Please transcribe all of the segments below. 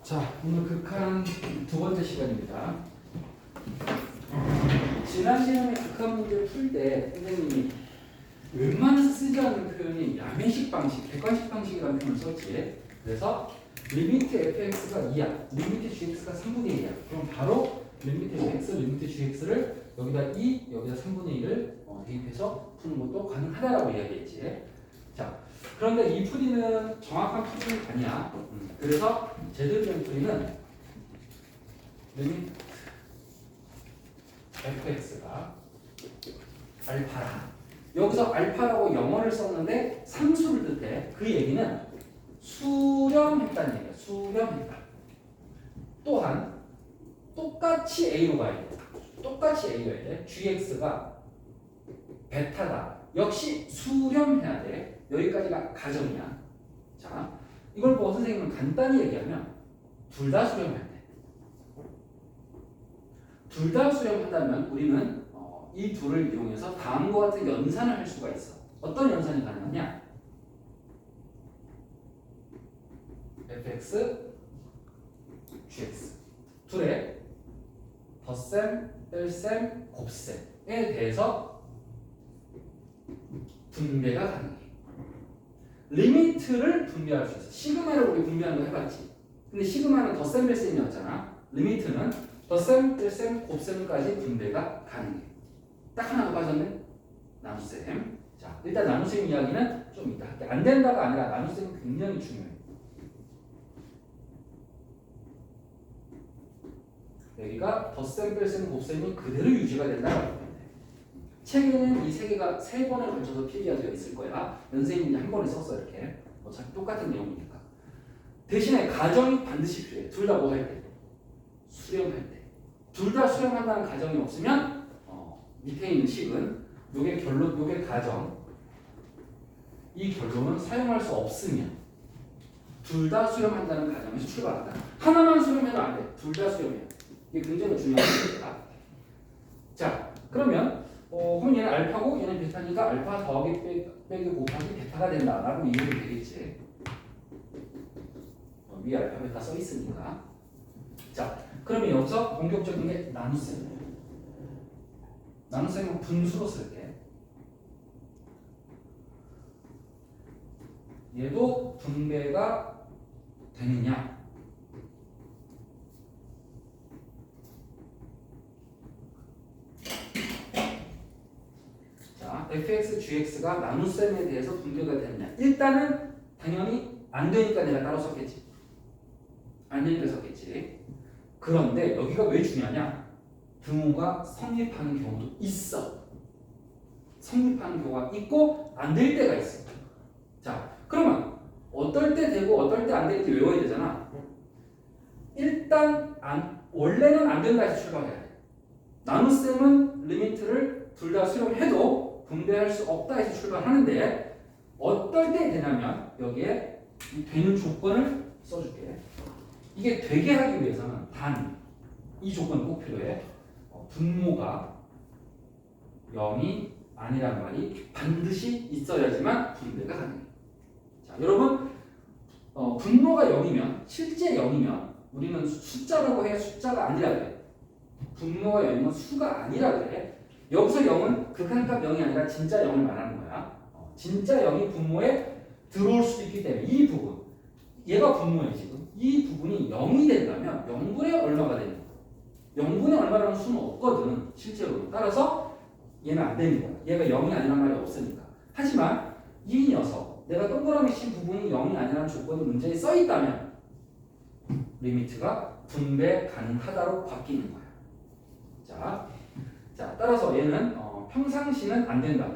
자, 오늘 극한 두 번째 시간입니다. 지난 시간에 극한 문제를 풀 때 선생님이 웬만해서 쓰지 않는 표현이 야매식 방식, 객관식 방식이라는 표현을 썼지. 그래서 리미트 fx가 2야, 리미트 gx가 3분의 1이야. 그럼 바로 리미트 fx, 리미트 gx를 여기다 2, 여기다 3분의 1을 대입해서 푸는 것도 가능하다라고 이야기했지. 자, 그런데 이 풀이는 정확한 풀이는 아니야. 그래서 제대로 된 풀이는 리미트 fx가 알파라. 여기서 알파라고 영어를 썼는데 상수를 뜻해. 그 얘기는 수렴했다는 얘기야. 수렴했다. 또한 똑같이 A로 가야 돼. 똑같이 A로 가야 돼. gx가 베타다. 역시 수렴해야 돼. 여기까지가 가정이야. 자, 이걸 보고 선생님은 간단히 얘기하면 둘 다 수렴해야 돼. 둘 다 수렴한다면 우리는 이 둘을 이용해서 다음과 같은 연산을 할 수가 있어. 어떤 연산이 가능하냐? fx, gx 둘의 덧셈, 뺄셈, 곱셈에 대해서 분배가 가능해. 리미트를 분배할 수 있어. 시그마를 우리 분배하는 거 해봤지. 근데 시그마는 덧셈, 뺄셈이었잖아. 리미트는 덧셈, 뺄셈, 곱셈까지 분배가 가능해. 딱 하나 더 빠졌네. 나눗셈. 자, 일단 나눗셈 이야기는 좀 이따 할게. 안 된다가 아니라 나눗셈이 굉장히 중요해. 여기가 덧셈, 뺄셈, 곱셈이 그대로 유지가 된다고 보면 돼. 책에는 이 세 개가 세 번에 걸쳐서 필기가 되어 있을 거야. 선생님이 한 번에 썼어 이렇게. 어차피 똑같은 내용이니까. 대신에 가정이 반드시 필요해. 둘 다 뭐 할 때? 수렴할 때. 둘 다 수렴한다는 가정이 없으면 밑에 있는 식은 요게 결론, 요게 가정. 이 결론은 사용할 수 없으면 둘 다 수렴한다는 가정에서 출발한다. 하나만 수렴해도 안 돼. 둘 다 수렴해. 이게 굉장히 중요한 겁니다. 자, 그러면 그럼 얘는 알파고 얘는 베타니까 알파 더하기 빼기 곱하기 베타가 된다라고 이해가 되겠지. 위에 알파 베타 써 있으니까. 자, 그러면 여기서 본격적인 게 나눗셈이에요. 나눗셈은 분수로 쓸게. 얘도 분배가 되느냐? 자, fx, gx가 나눗셈에 대해서 분배가 되느냐? 일단은 당연히 안 되니까 내가 따로 썼겠지. 안 되니까 썼겠지. 그런데 여기가 왜 중요하냐? 등호가 성립하는 경우도 있어. 성립하는 경우가 있고 안 될 때가 있어. 자, 그러면 어떨 때 되고 어떨 때 안 될지 외워야 되잖아. 일단 원래는 안 된다 해서 출발해야 돼. 나눗셈은 리미트를 둘 다 수렴해도 분배할 수 없다 해서 출발하는데 어떨 때 되냐면 여기에 되는 조건을 써줄게. 이게 되게 하기 위해서는 단 이 조건이 꼭 필요해. 분모가 0이 아니란 말이 반드시 있어야지만 분배가 가능해. 자, 여러분 분모가 0이면 실제 0이면 우리는 숫자라고 해. 숫자가 아니라 그래. 분모가 0이면 수가 아니라 그래. 여기서 0은 극한값 0이 아니라 진짜 0을 말하는 거야. 진짜 0이 분모에 들어올 수도 있기 때문에 이 부분 얘가 분모야 지금. 이 부분이 0이 된다면 0분의 얼마가 되는 거야. 0분의 얼마라는 수는 없거든 실제로. 따라서 얘는 안 되는 거야. 얘가 0이 아니란 말이 없으니까. 하지만 이 녀석 내가 동그라미 친 부분이 0이 아니라는 조건이 문제에 써 있다면 리미트가 분배 가능하다로 바뀌는 거야. 자, 따라서 얘는 평상시는 안 된다.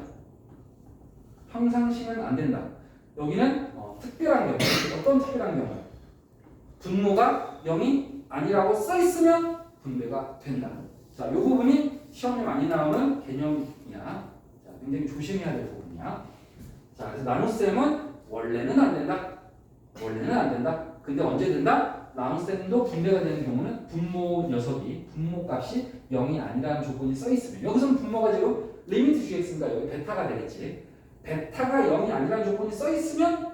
평상시는 안 된다. 여기는 특별한 경우. 어떤 특별한 경우? 분모가 0이 아니라고 써 있으면 분배가 된다. 자, 이 부분이 시험에 많이 나오는 개념이야. 자, 굉장히 조심해야 될 부분이야. 자, 그래서 나눗셈은 원래는 안 된다. 원래는 안 된다. 근데 언제 된다? 나눗셈도 분배가 되는 경우는 분모 녀석이 분모 값이 0이 아니라는 조건이 써 있으면 여기서는 분모가 지금 리미트 gx인가 여기 베타가 되겠지. 베타가 0이 아니라는 조건이 써 있으면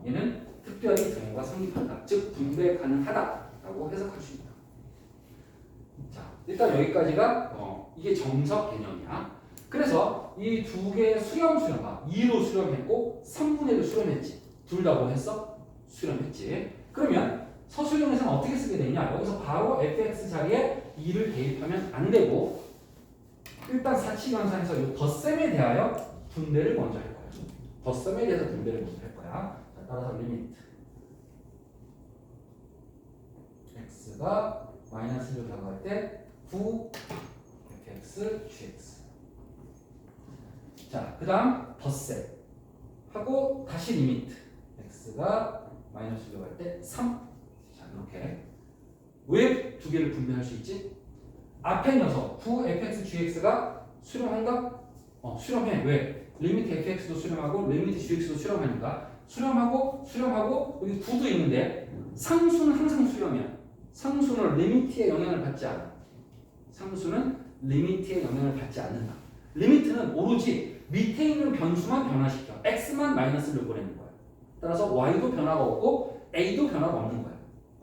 얘는 특별히 등호가 성립한다. 즉 분배 가능하다. 라고 해석할 수 있다. 자, 일단 여기까지가 이게 정석 개념이야. 그래서 이 두 개의 수렴수렴아 2로 수렴했고 3분의 1로 수렴했지. 둘 다 뭐 했어? 수렴했지. 그러면 서술형에서는 어떻게 쓰게 되냐? 여기서 바로 fx 자리에 2를 대입하면 안 되고 일단 사칙연산에서 이 덧셈에 대하여 분배를 먼저 할 거야. 덧셈에 대해서 분배를 먼저 할 거야. 자, 따라서 리미트 x가 마이너스 1로 다가갈 때 9 fx gx. 자, 그 다음 덧셈 하고 다시 리미트 x가 마이너스 1로 갈 때 3. 자, 이렇게 왜 두 개를 분배할 수 있지? 앞에 녀석 9 fx gx가 수렴한가? 수렴해. 왜? 리미트 fx도 수렴하고 리미트 gx도 수렴하니까 수렴하고 여기 9도 있는데 상수는 항상 수렴이야. 상수는 리미트의 영향을 받지 않아. 상수는 리미트의 영향을 받지 않는다. 리미트는 오로지 밑에 있는 변수만 변화시켜. x만 마이너스를 보내는 거야. 따라서 y도 변화가 없고 a도 변화가 없는 거야.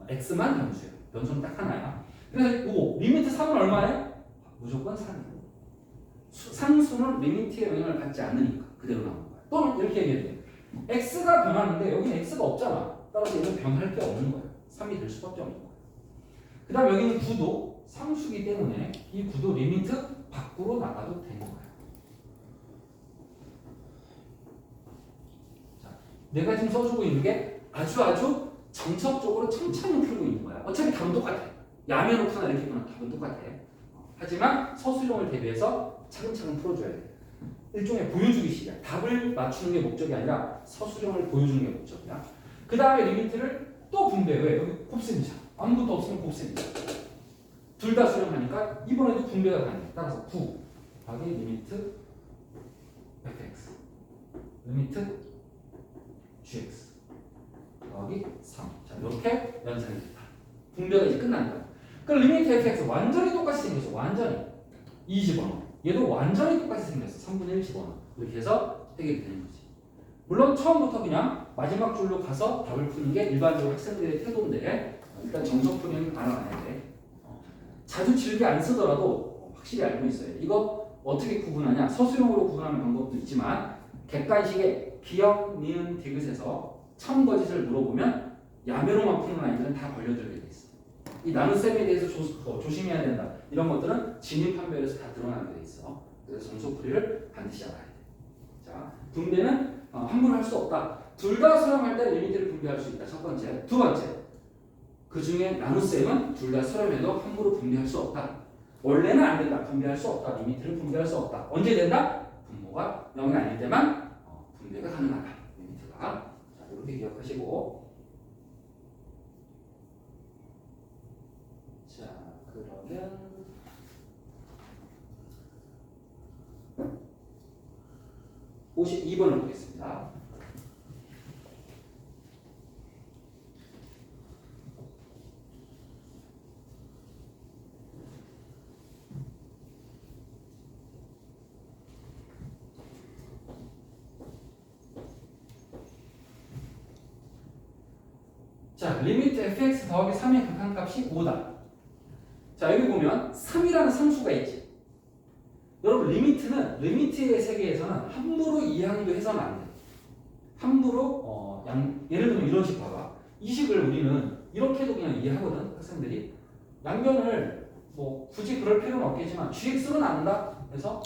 x만 변수야. 변수는 딱 하나야. 그래서 이거 리미트 3은 얼마야? 무조건 3이야. 상수는 리미트의 영향을 받지 않으니까 그대로 나오는 거야. 또는 이렇게 얘기해도 돼. x가 변하는데 여기는 x가 없잖아. 따라서 얘는 변할 게 없는 거야. 3이 될 수밖에 없는 거야. 그 다음 여기는 구도 상수기 때문에 이 구도 리미트 밖으로 나가도 되는 거야. 자, 내가 지금 써주고 있는 게 아주 정석적으로 천천히 풀고 있는 거야. 어차피 답은 똑같아. 야매놓거나 이렇게 보면 답은 똑같아. 하지만 서술형을 대비해서 차근차근 풀어줘야 돼. 일종의 보여주기식이야. 답을 맞추는 게 목적이 아니라 서술형을 보여주는 게 목적이야. 그 다음에 리미트를 또 분배. 왜? 여기 곱셈이잖아. 아무것도 없으면 곱셈이야. 둘 다 수렴하니까 이번에도 분배가 가능해. 따라서 9 곱하기 리미트 fx 리미트 gx 더하기 3. 자, 이렇게 연산이 됐다. 분배가 이제 끝난 거야. 그럼 리미트 fx 완전히 똑같이 생겼어. 완전히 2 집어넣어. 얘도 완전히 똑같이 생겼어. 3분의 1 집어넣어. 이렇게 해서 해결이 되는 거지. 물론 처음부터 그냥 마지막 줄로 가서 답을 푸는 게 일반적으로 학생들의 태도인데 일단 정석풀이는 알아놔야 돼. 자주 길게 안 쓰더라도 확실히 알고 있어요. 이거 어떻게 구분하냐? 서술형으로 구분하는 방법도 있지만 객관식의 기억, 니은, 디귿에서 참거짓을 물어보면 야매로만 푸는 아이들은 다 걸려들게 돼 있어. 이 나눗셈에 대해서 조심해야 된다. 이런 것들은 진입 판별에서 다 드러나게 돼 있어. 그래서 정석풀이를 반드시 알아야 돼. 자, 분배는 함부로 할 수 없다. 둘 다 수렴할 때 리미트를 분배할 수 있다. 첫 번째. 두 번째. 그 중에 나눗셈은 둘 다 수렴해도 함부로 분배할 수 없다. 원래는 안 된다. 분배할 수 없다. 리미트를 분배할 수 없다. 언제 된다? 분모가 0이 아닐 때만 분배가 가능하다. 리미트가. 자, 이렇게 기억하시고. 자, 그러면 52번을 보겠습니다. 자, 리미트 fx 더하기 3의 극한값이 5다. 자, 여기 보면 3이라는 상수가 있지. 여러분, 리미트의 세계에서는 함부로 이항도 해서는 안 돼. 함부로 예를 들면 이런 식 봐봐. 이 식을 우리는 이렇게도 그냥 이해하거든. 학생들이 양변을 뭐 굳이 그럴 필요는 없겠지만 gx로 나눈다 해서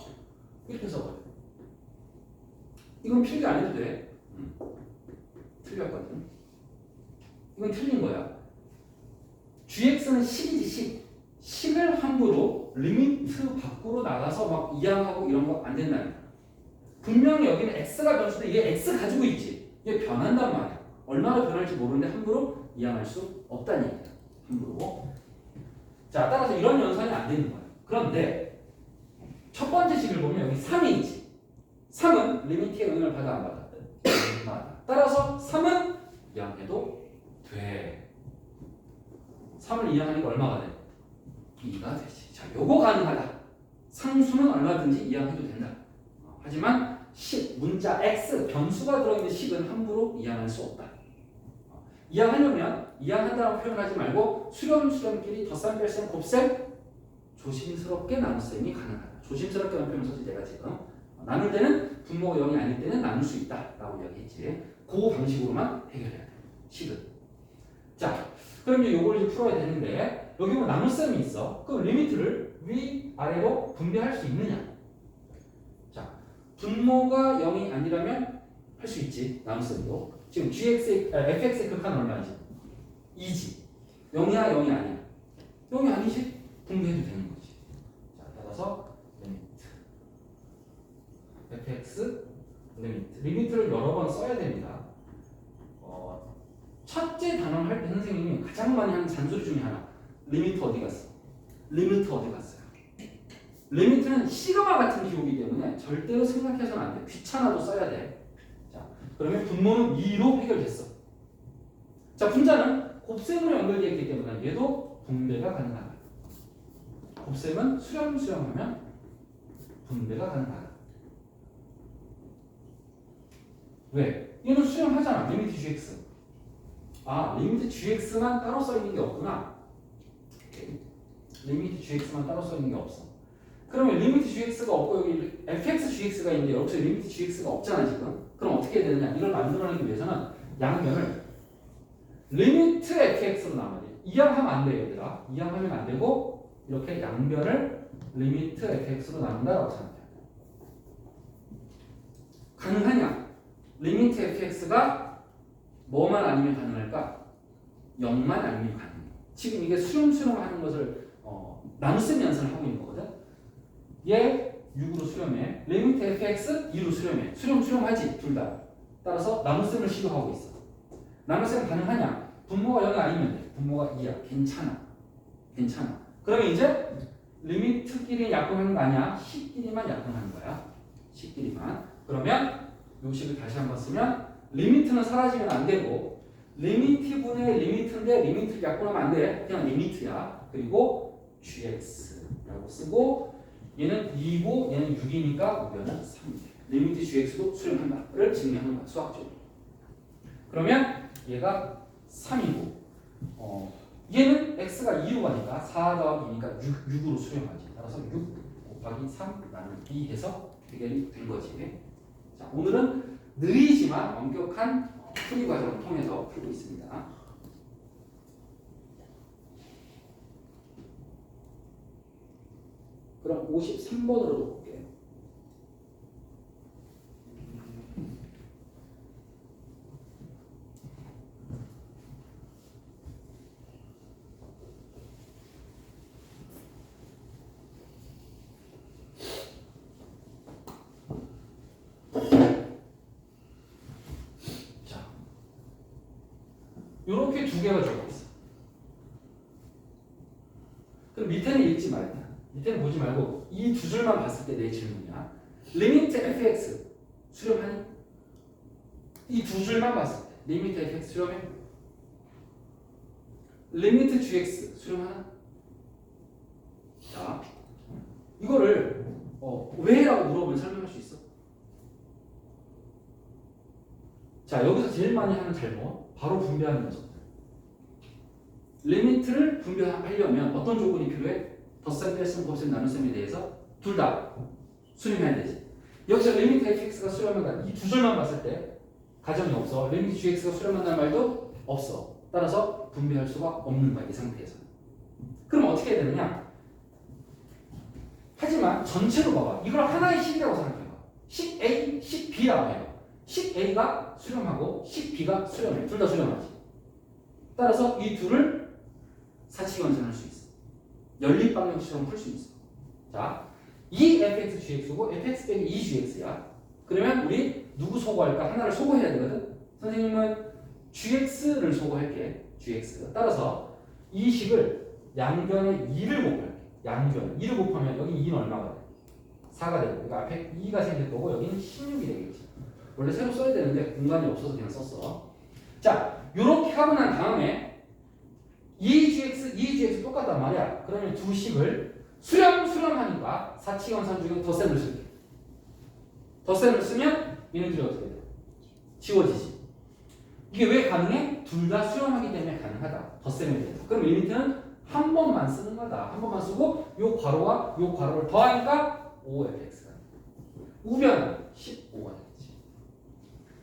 이렇게 써버려. 이건 필기 안 해도 돼. 틀렸거든. 이건 틀린 거야. gx는 식이지 식. 식을 함부로 리미트 밖으로 나가서 막 이항하고 이런 거 안 된다니까. 분명히 여기는 x가 변수인데 얘 x 가지고 있지. 얘 변한단 말이야. 얼마나 변할지 모르는데 함부로 이항할 수 없다는 얘기야. 함부로. 자, 따라서 이런 연산이 안 되는 거야. 그런데 첫 번째 식을 보면 여기 3이 있지. 3은 리미트의 영향을 받아 안 받아? 받아. 따라서 3은 이항해도 돼. 3을 이항하니까 얼마가 돼? 2가 되지. 자, 요거 가능하다. 상수는 얼마든지 이항해도 된다. 하지만 식, 문자 x, 변수가 들어있는 식은 함부로 이항할 수 없다. 이항한다고 표현하지 말고 수렴끼리 덧셈, 뺄셈, 곱셈 조심스럽게 나눗셈이 가능하다. 조심스럽게라는 표현을 썼지 내가 지금. 나눌 때는 분모가 0이 아닐 때는 나눌 수 있다 라고 이야기했지. 그 방식으로만 해결해야 돼. 식은. 자, 그럼 이제 요걸 이제 풀어야 되는데 여기 뭐 나눗셈이 있어. 그럼 리미트를 위아래로 분배할 수 있느냐? 자, 분모가 0이 아니라면 할 수 있지. 나눗셈도. 지금 fx의 극한은 얼마지? 2지. 0이야 0이 아니야? 0이 아니지? 분배해도 되는 거지. 자, 따라서 리미트 fx 리미트를 여러 번 써야 됩니다. 첫째 단원 할 때 선생님이 가장 많이 하는 잔소리 중에 하나. 리미트 어디 갔어? 리미트 어디 갔어요? 리미트는 시그마 같은 기호이기 때문에 절대로 생각해서는 안 돼. 귀찮아도 써야 돼. 자, 그러면 분모는 2로 해결됐어. 자, 분자는 곱셈으로 연결되어 있기 때문에 얘도 분배가 가능하다. 곱셈은 수렴하면 분배가 가능하다. 왜? 얘는 수렴하잖아. 리미트 gx. 아, 리미트 gx만 따로 써 있는 게 없구나. 리미트 gx만 따로 써 있는 게 없어. 그러면 리미트 gx가 없고 여기 fx gx가 있는데 여기서 리미트 gx가 없잖아 지금. 그럼 어떻게 해야 되느냐? 이걸 만들어내기 위해서는 양변을 리미트 fx로 나눠야 돼. 이항하면 안 돼요, 얘들아. 이항하면 안 되고 이렇게 양변을 리미트 fx로 나눈다라고 생각해야 돼. 가능하냐? 리미트 fx가 뭐만 아니면 가능할까? 0만 아니면 가능해. 지금 이게 수렴하는 것을 나눗셈 연산을 하고 있는 거거든. 얘 6으로 수렴해. 리미트 fx 2로 수렴해. 수렴하지 둘 다. 따라서 나눗셈을 시도하고 있어. 나눗셈 가능하냐? 분모가 0이 아니면 돼. 분모가 2야. 괜찮아. 그러면 이제 리미트끼리 약분하는 거 아니야? 식끼리만 약분하는 거야. 식끼리만. 그러면 요 식을 다시 한번 쓰면 리미트는 사라지면 안 되고 리미트분의 리미트인데 리미트를 약분하면 안 돼. 그냥 리미트야. 그리고 gx라고 쓰고 얘는 2고 얘는 6이니까 우변은 3이 리미트 gx도 수렴한다를 증명하는 거야. 수학적으로. 그러면 얘가 3이고 얘는 x가 2로 가니까 4 더하기 2니까 6으로 수렴하지. 따라서 6 곱하기 3 나누기 2 해서 해결이 된 거지. 자, 오늘은 느리지만 엄격한 풀이 과정을 통해서 풀고 있습니다. 그럼 53번으로 볼게요. 이렇게 두 개가 적혀 있어. 그럼 밑에는 읽지 말자. 밑에는 보지 말고 이 두 줄만 봤을 때 내 질문이야. 리미트 fx 수렴하니? 이 두 줄만 봤을 때 리미트 fx 수렴해? 리미트 gx 수렴하나? 자, 이거를 왜라고 물어보면 설명할 수 있어? 자, 여기서 제일 많이 하는 잘못 바로 분배하는 녀석들. 리미트를 분배하려면 어떤 조건이 필요해? 덧셈, 뺄셈, 곱셈, 나눗셈에 대해서 둘 다 수렴해야 되지. 여기서 리미트 fx가 수렴한다. 이 두 줄만 봤을 때 가정이 없어. 리미트 gx가 수렴한다는 말도 없어. 따라서 분배할 수가 없는 거야. 이 상태에서는. 그럼 어떻게 해야 되느냐? 하지만 전체로 봐봐. 이걸 하나의 식이라고 생각해봐. 식 A, 식 B라고 해요. 식 A가 수렴하고 식 B가 수렴해. 둘 다 수렴하지. 따라서 이 둘을 사칙연산할 수 있어. 연립방정식처럼 풀 수 있어. 자, 이 fx gx고 fx 빼기 2gx야. 그러면 우리 누구 소거할까? 하나를 소거해야 되거든. 선생님은 gx를 소거할게. gx. 따라서 이 식을 양변에 2를 곱할게. 양변 2를 곱하면 여기 2는 얼마가 돼? 4가 되고 그러니까 앞에 2가 생길 거고 여기는 16이 되겠지. 원래 새로 써야 되는데 공간이 없어서 그냥 썼어. 자, 요렇게 하고 난 다음에 2gx, 2gx 똑같단 말이야. 그러면 두 식을 수렴하니까 사칙연산 중에 덧셈을 쓸게. 덧셈을 쓰면 얘네들이 어떻게 돼? 지워지지. 이게 왜 가능해? 둘 다 수렴하기 때문에 가능하다. 덧셈에 대해서. 그럼 리미트는 한 번만 쓰는 거다. 한 번만 쓰고 요 괄호와 요 괄호를 더하니까 5fx가 우변 15가 되겠지.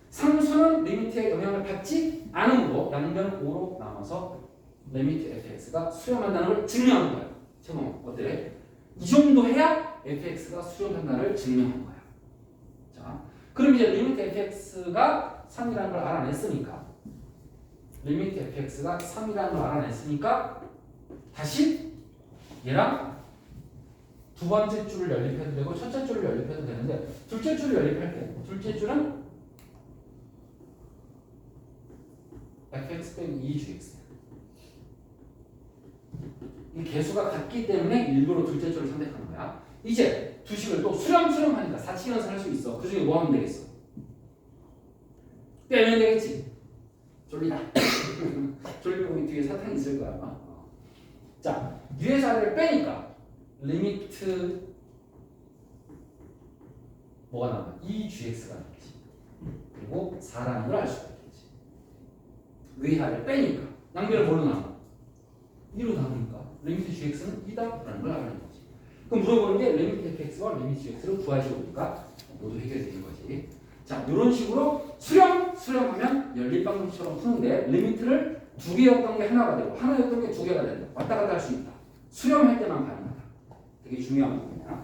상수는 리미트의 영향을 받지 않으므로 양변 5로 나눠서 리미트 fx가 수렴한다는 걸 증명한 거야. 제목 어때? 이 정도 해야 fx가 수렴한다는 걸 증명한 거야. 자, 그럼 이제 리미트 fx가 3이라는 걸 알아냈으니까 리미트 fx가 3이라는 걸 알아냈으니까 다시 얘랑 두 번째 줄을 연립해도 되고 첫째 줄을 연립해도 되는데 둘째 줄을 연립할게. 둘째 줄은 fx 빼기 2gx. 이 개수가 같기 때문에 일부러 둘째 줄을 선택한 거야. 이제 두 식을 또 수렴하니까 4치 연산할 수 있어. 그 중에 뭐 하면 되겠어? 빼면 되겠지. 졸리다. 졸리고 뒤에 사탕이 있을 거야. 자, 위에서 아래를 빼니까 리미트 뭐가 나와? 2gx가 나오지. 그리고 4라는 걸 알 수가 있겠지. 위아래를 빼니까 양변을 뭘로 나와? 2로 나오니까 리미트 gx는 2다라는 걸 알아낸 거지. 그럼 물어보는 게 리미트 fx와 리미트 gx를 구하시고 보니까 모두 해결되는 거지. 자, 이런 식으로 수렴하면 연립방정식처럼 푸는데 리미트를 두 개였던 게 하나가 되고 하나였던 게 두 개가 된다. 왔다 갔다 할 수 있다. 수렴할 때만 가능하다. 되게 중요한 부분이야.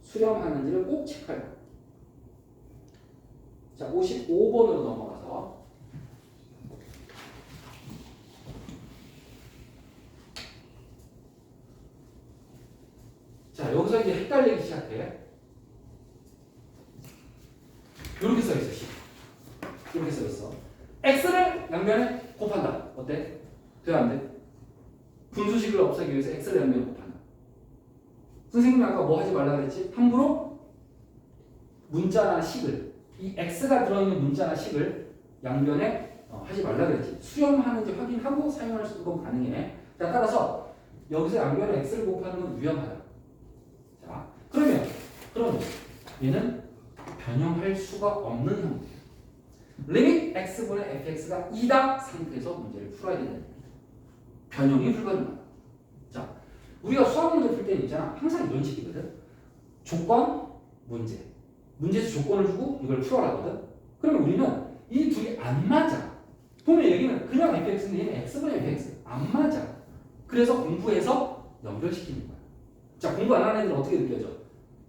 수렴하는지를 꼭 체크할 거야. 자, 55번으로 넘어가서 자, 여기서 이제 헷갈리기 시작해. 이렇게 써있어. 이렇게 써있어. x를 양변에 곱한다. 어때? 돼? 안 돼? 분수식을 없애기 위해서 x를 양변에 곱한다. 선생님이 아까 뭐 하지 말라 그랬지? 함부로 문자나 식을 이 x가 들어있는 문자나 식을 양변에 하지 말라 그랬지. 수렴하는지 확인하고 사용할 수 있는 건 가능해. 자, 따라서 여기서 양변에 x를 곱하는 건 위험하다. 자, 그러면 얘는 변형할 수가 없는 형태예요. 리밋 x분의 fx가 2다 상태에서 문제를 풀어야 된다. 변형이 불가능하다. 자, 우리가 수학 문제 풀 때는 있잖아. 항상 이런 식이거든. 조건, 문제. 문제에서 조건을 주고 이걸 풀어라거든. 그러면 우리는 이 둘이 안 맞아. 보면 여기는 그냥 fx인데 얘는 x분의 fx. 안 맞아. 그래서 공부해서 연결시키는 거야. 자, 공부 안 하는 애들은 어떻게 느껴져?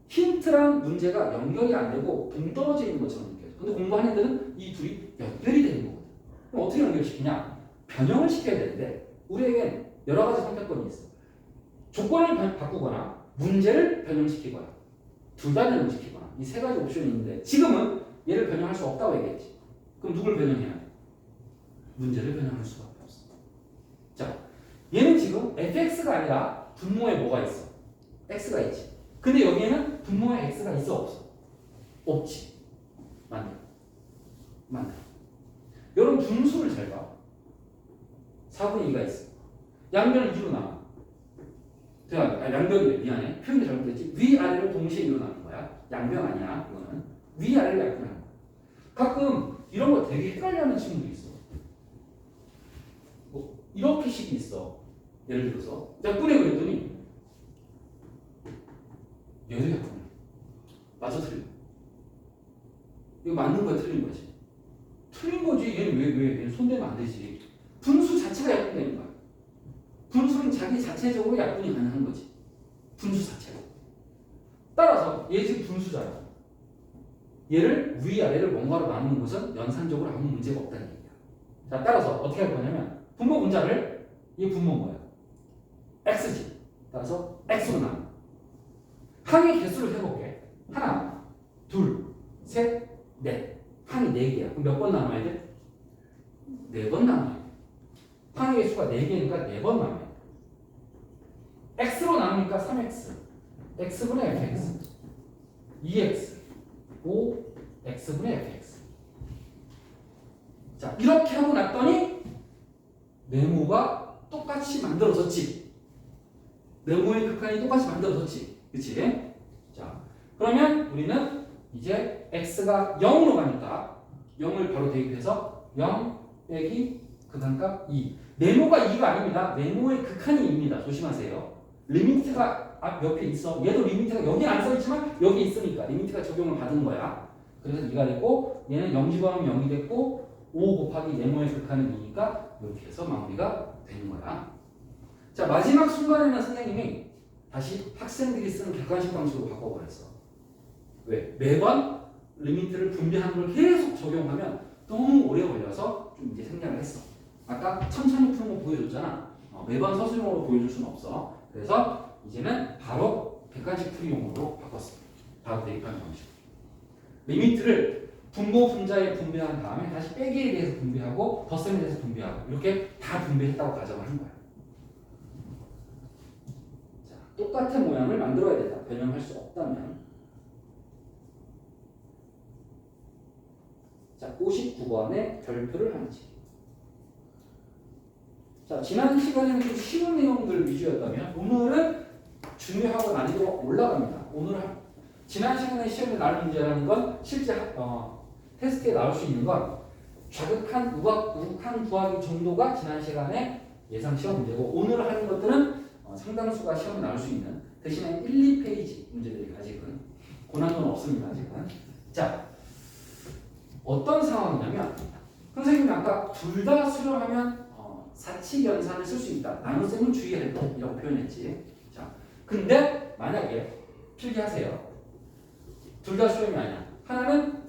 힌트랑 문제가 연결이 안 되고 동떨어져 있는 것처럼 느껴져. 근데 공부하는 애들은 이 둘이 연결이 되는 거거든. 그럼 어떻게 연결시키냐? 변형을 시켜야 되는데 우리에겐 여러 가지 선택권이 있어. 조건을 바꾸거나 문제를 변형시키거나 둘 다 변형시키거나 이 세 가지 옵션이 있는데 지금은 얘를 변형할 수 없다고 얘기했지. 그럼 누굴 변형해야 돼? 문제를 변형할 수밖에 없어. 자, 얘는 지금 fx가 아니라 분모에 뭐가 있어? x가 있지. 근데 여기에는 분모에 x가 있어 없어? 없지. 맞네. 여러분 분수를 잘 봐. 4분의 2가 있어. 양변을 2로 나눠. 양변이래. 미안해. 표현이 잘못됐지. 위아래를 동시에 일어나는 거야. 양변 아니야. 이거는. 위아래를 약분하는 거야. 가끔 이런 거 되게 헷갈려하는 친구도 있어. 뭐 이렇게 식이 있어. 예를 들어서 약분해 그랬더니 얘도 약분해. 맞아 틀려. 이거 맞는 거야 틀린 거지? 틀린 거지. 얘는 얘는 손대면 안 되지. 분수 자체가 약분되는 거야. 분수는 자기 자체적으로 약분이 가능한 거지. 분수 자체가. 따라서 얘 지금 분수잖아. 얘를 위아래를 뭔가로 나누는 것은 연산적으로 아무 문제가 없다는 얘기야. 자, 따라서 어떻게 할 거냐면 분모 분자를 이 분모는 뭐야? x지. 따라서 x로 나눠. 항의 개수를 해볼게. 하나, 둘, 셋, 넷. 항이 4개야. 그럼 몇 번 나눠야 돼? 4번 나눠야 돼. 항의 개수가 4개니까 4번 나눠야 돼. x로 나누니까 3x. x분의 fx. 2x. 5. x분의 fx. 자, 이렇게 하고 났더니 네모가 똑같이 만들어졌지. 네모의 극한이 똑같이 만들어졌지. 그치? 자, 그러면 우리는 이제 x가 0으로 가니까 0을 바로 대입해서 0 빼기 극한값 2. 네모가 2가 아닙니다. 네모의 극한이 2입니다. 조심하세요. 리미트가 앞 옆에 있어. 얘도 리미트가 여기 안 써있지만 여기 있으니까 리미트가 적용을 받은 거야. 그래서 2가 됐고 얘는 0 집어넣으면 0이 됐고 5 곱하기 네모의 극한은 2니까 이렇게 해서 마무리가 되는 거야. 자, 마지막 순간에는 선생님이 다시 학생들이 쓰는 객관식 방식으로 바꿔버렸어. 왜? 매번 리미트를 분배하는 걸 계속 적용하면 너무 오래 걸려서 좀 이제 생략을 했어. 아까 천천히 푸는 거 보여줬잖아. 매번 서술형으로 보여줄 수는 없어. 그래서 이제는 바로 객관식 풀이용으로 바꿨어. 바로 대입하는 방식. 리미트를 분모 분자에 분배한 다음에 다시 빼기에 대해서 분배하고 덧셈에 대해서 분배하고 이렇게 다 분배했다고 가정을 한 거야. 자, 똑같은 모양을 만들어야 된다. 변형할 수 없다면. 자, 59번에 별표를 하는지. 자, 지난 시간에는 좀 쉬운 내용들 위주였다면 오늘은 중요하고 난이도가 올라갑니다. 지난 시간에 시험에 나올 문제라는 건 실제 테스트에 나올 수 있는 건 좌극한, 우극한 구하기 정도가 지난 시간에 예상 시험 문제고 오늘 하는 것들은 상당수가 시험에 나올 수 있는 대신에 1, 2페이지 문제들이 아직은 고난도는 없습니다. 아직은. 자, 어떤 상황이냐면 선생님이 아까 둘 다 수렴하면 사칙연산을 쓸 수 있다. 나눗셈은 주의해야 된다. 이라고 표현했지. 자, 근데 만약에 필기하세요. 둘 다 수렴이 아니야. 하나는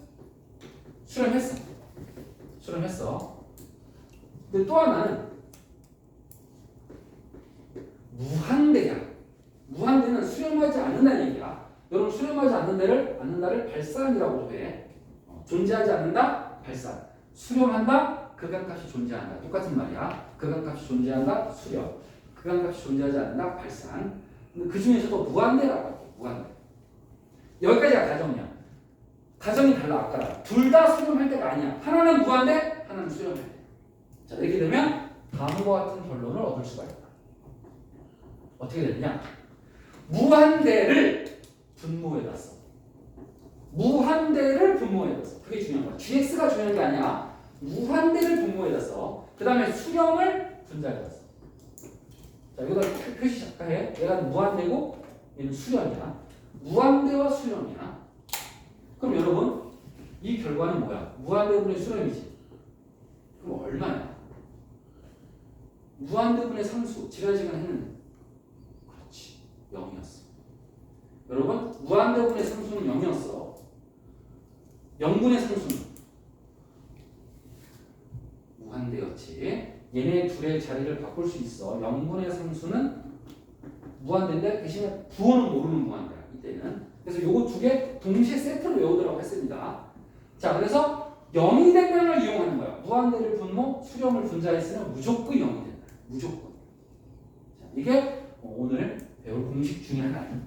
수렴했어. 근데 또 하나는 무한대야. 무한대는 수렴하지 않는다는 얘기야. 여러분 수렴하지 않는다를 발산이라고도 해. 존재하지 않는다, 발산. 수렴한다, 극한값이 존재한다. 똑같은 말이야. 극한값이 존재한다, 수렴. 극한값이 존재하지 않는다, 발산. 근데 그 중에서도 무한대라고 할게. 무한대. 여기까지가 가정이야. 가정이 달라 아까랑. 둘 다 수렴할 때가 아니야. 하나는 무한대, 하나는 수렴할 때. 자, 이렇게 되면 다음과 같은 결론을 얻을 수가 있다. 어떻게 되느냐? 무한대를 분모에다 써. 무한대를 분모에다 써. 그게 중요한 거야. GX가 중요한 게 아니야. 무한대를 분모에다 써. 그 다음에 수렴을 분자에다 써. 자, 여기다 표시 작가해. 얘가 무한대고 얘는 수렴이야. 무한대와 수렴이야. 그럼 여러분 이 결과는 뭐야? 무한대분의 수렴이지. 그럼 얼마야? 무한대분의 상수 지난 시간에 했는데 그렇지 0이었어. 여러분 무한대분의 상수는 0이었어. 0분의 상수는 무한대였지. 얘네 둘의 자리를 바꿀 수 있어. 0분의 상수는 무한대인데 대신에 부호는 모르는 무한대야. 이때는. 그래서 요거 두 개 동시에 세트로 외우도록 했습니다. 자, 그래서 0이 된 면을 이용하는 거야. 무한대를 분모, 수렴을 분자했으면 무조건 0이 된다. 무조건. 자, 이게 오늘 배울 공식 중에 하나예요.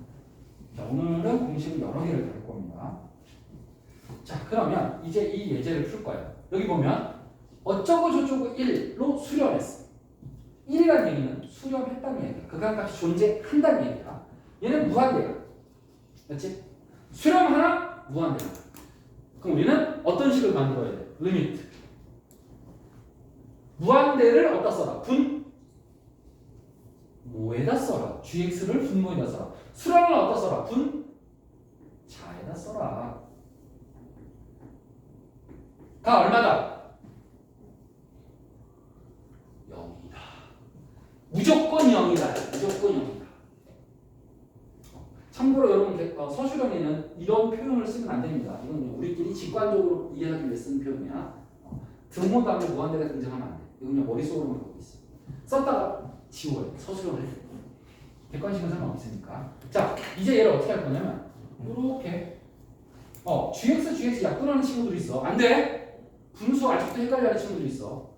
자, 오늘은 공식을 여러 개를 다룰 겁니다. 자, 그러면 이제 이 예제를 풀 거예요. 여기 보면 어쩌고 저쩌고 1로 수렴했어. 1이라는 얘기는 수렴했다는 얘기야. 극한값이 존재한다는 얘기야. 얘는 무한대야. 그렇지? 수렴 하나, 무한대 하나. 그럼 우리는 어떤 식을 만들어야 돼? 리미트. 무한대를 어디다 써라? 분모에다 써라. gx를 분모에다 써라. 수렴을 어디다 써라? 분자에다 써라. 가 얼마다? 0이다. 무조건 0이다. 무조건 0이다. 참고로 여러분 서술형에는 이런 표현을 쓰면 안 됩니다. 이건 우리끼리 직관적으로 이해하기 위해 쓰는 표현이야. 등호 다음에 무한대가 등장하면 안 돼. 이건 그냥 머릿속으로만 보고 있어. 썼다가 지워요. 서술형을 할 때. 객관식은 상관없으니까. 자, 이제 얘를 어떻게 할 거냐면 이렇게 GX 약분하는 친구들이 있어. 안 돼. 분수 아직도 헷갈려하는 친구들이 있어.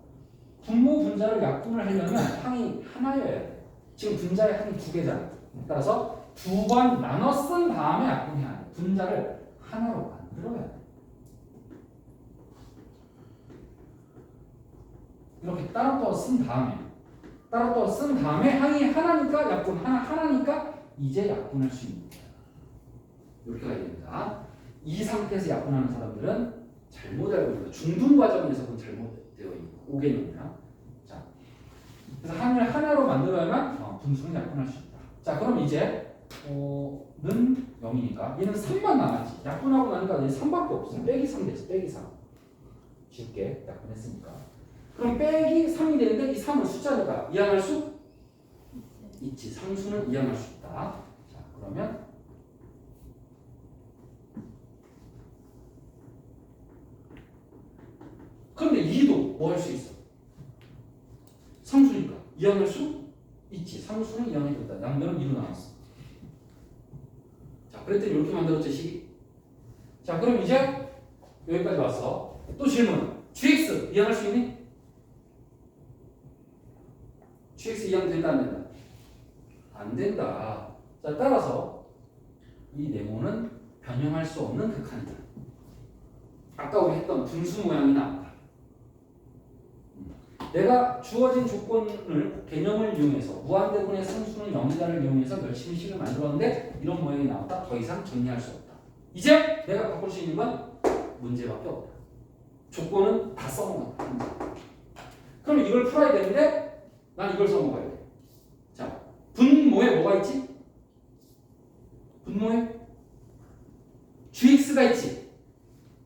분모 분자를 약분을 하려면 항이 하나여야 돼. 지금 분자의 항이 두 개잖아. 따라서 두 번 나눠 쓴 다음에 약분해야 돼. 분자를 하나로 만들어야 돼. 이렇게 따로 쓴 다음에 항이 하나니까 약분 하나니까 이제 약분할 수 있는 거야. 이렇게 가야 됩니다. 이 상태에서 약분하는 사람들은 잘못 알고 있는 거야. 중등 과정에서는 잘못되어 있는 거야. 5개념이야. 그래서 항을 하나로 만들어야만 분수는 약분할 수 있다. 자, 그럼 이제 는 0이니까 얘는 3만 남았지. 약분하고 나니까 이제 3밖에 없어. 빼기 3 됐어. 빼기 3. 쉽게 약분했으니까. 그럼 빼기 3이 되는데 이 3은 숫자니까 이항할 수 있지. 상수는 이항할 수 있다. 자, 그러면 그런데 2도 뭐 할 수 있어? 상수니까 이항할 수 있지. 상수는 이항이 된다. 양변은 2로 나왔어. 자, 그랬더니 이렇게 만들었지, 식이. 자, 그럼 이제 여기까지 왔어. 또 질문. gx 이항할 수 있니? gx 이항 된다, 안 된다? 안 된다. 자, 따라서 이 네모는 변형할 수 없는 극한이다. 아까 우리 했던 분수 모양이 나온다. 내가 주어진 조건을 개념을 이용해서 무한대분의 상수는 0이다를 이용해서 열심히 식을 만들었는데 이런 모양이 나왔다. 더 이상 정리할 수 없다. 이제 내가 바꿀 수 있는 건 문제밖에 없다. 조건은 다 써먹는다. 그럼 이걸 풀어야 되는데 난 이걸 써먹어야 돼. 자, 분모에 뭐가 있지? 분모에 gx가 있지.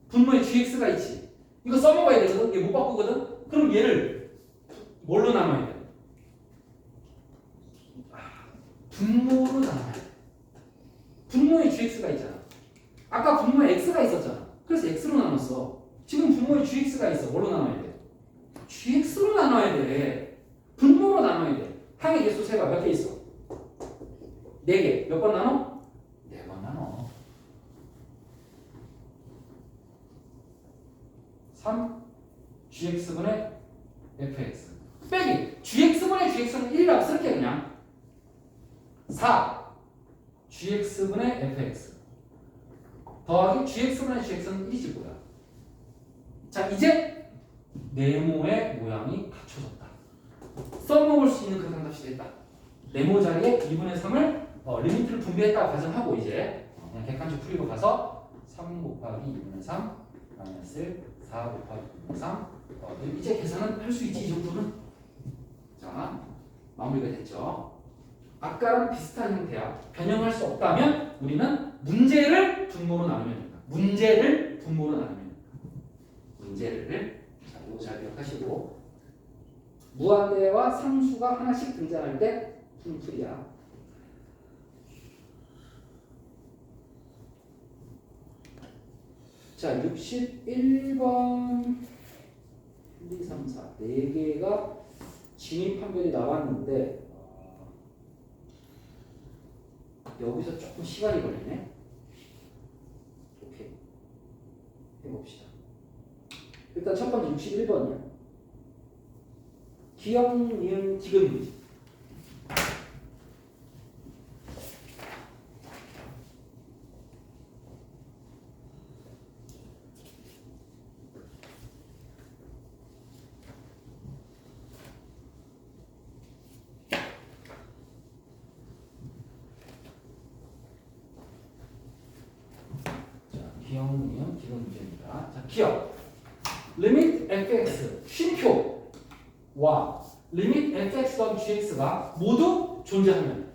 분모에 gx가 있지. 이거 써먹어야 되거든. 얘 못 바꾸거든. 그럼 얘를 뭘로 나눠야 돼? 분모로 나눠야 돼. 분모에 gx가 있잖아. 아까 분모에 x가 있었잖아. 그래서 x로 나눴어. 지금 분모에 gx가 있어. 뭘로 나눠야 돼? gx로 나눠야 돼. 분모로 나눠야 돼. 항의 개수 세가 몇 개 있어? 4개. 몇 번 나눠? 4번 나눠. 3 gx분의 fx 빼기 gx분의 gx는 1이라고 쓸게 그냥. 4 gx분의 fx 더하기 gx분의 gx는 1이지 뭐야. 자, 이제 네모의 모양이 갖춰졌다. 써먹을 수 있는 그 상답시 됐다. 네모 자리에 2분의 3을 리미트를 분배했다고 가정하고 이제 그냥 객관식 풀이로 가서 3 곱하기 2분의 3 마이너스 4 곱하기 2분의 3 이제 계산은 할 수 있지. 이 정도는. 자, 마무리가 됐죠. 아까랑 비슷한 형태야. 변형할 수 없다면 우리는 문제를 분모로 나누면 된다. 문제를 분모로 나누면 된다. 문제를. 자, 이거 잘 기억하시고 무한대와 상수가 하나씩 등장할 때 푸는 풀이야. 자, 61번 1, 2, 3, 4 4개가 진입 판별이 나왔는데 여기서 조금 시간이 걸리네. 오케이, 해봅시다. 일단 첫 번째 61번이야. 기억, 니은, 디귿. 기억이면 기본 문제입니다. 자, 기억. 리밋 fx 쉼표와 리밋 fx 더하기 gx가 모두 존재하면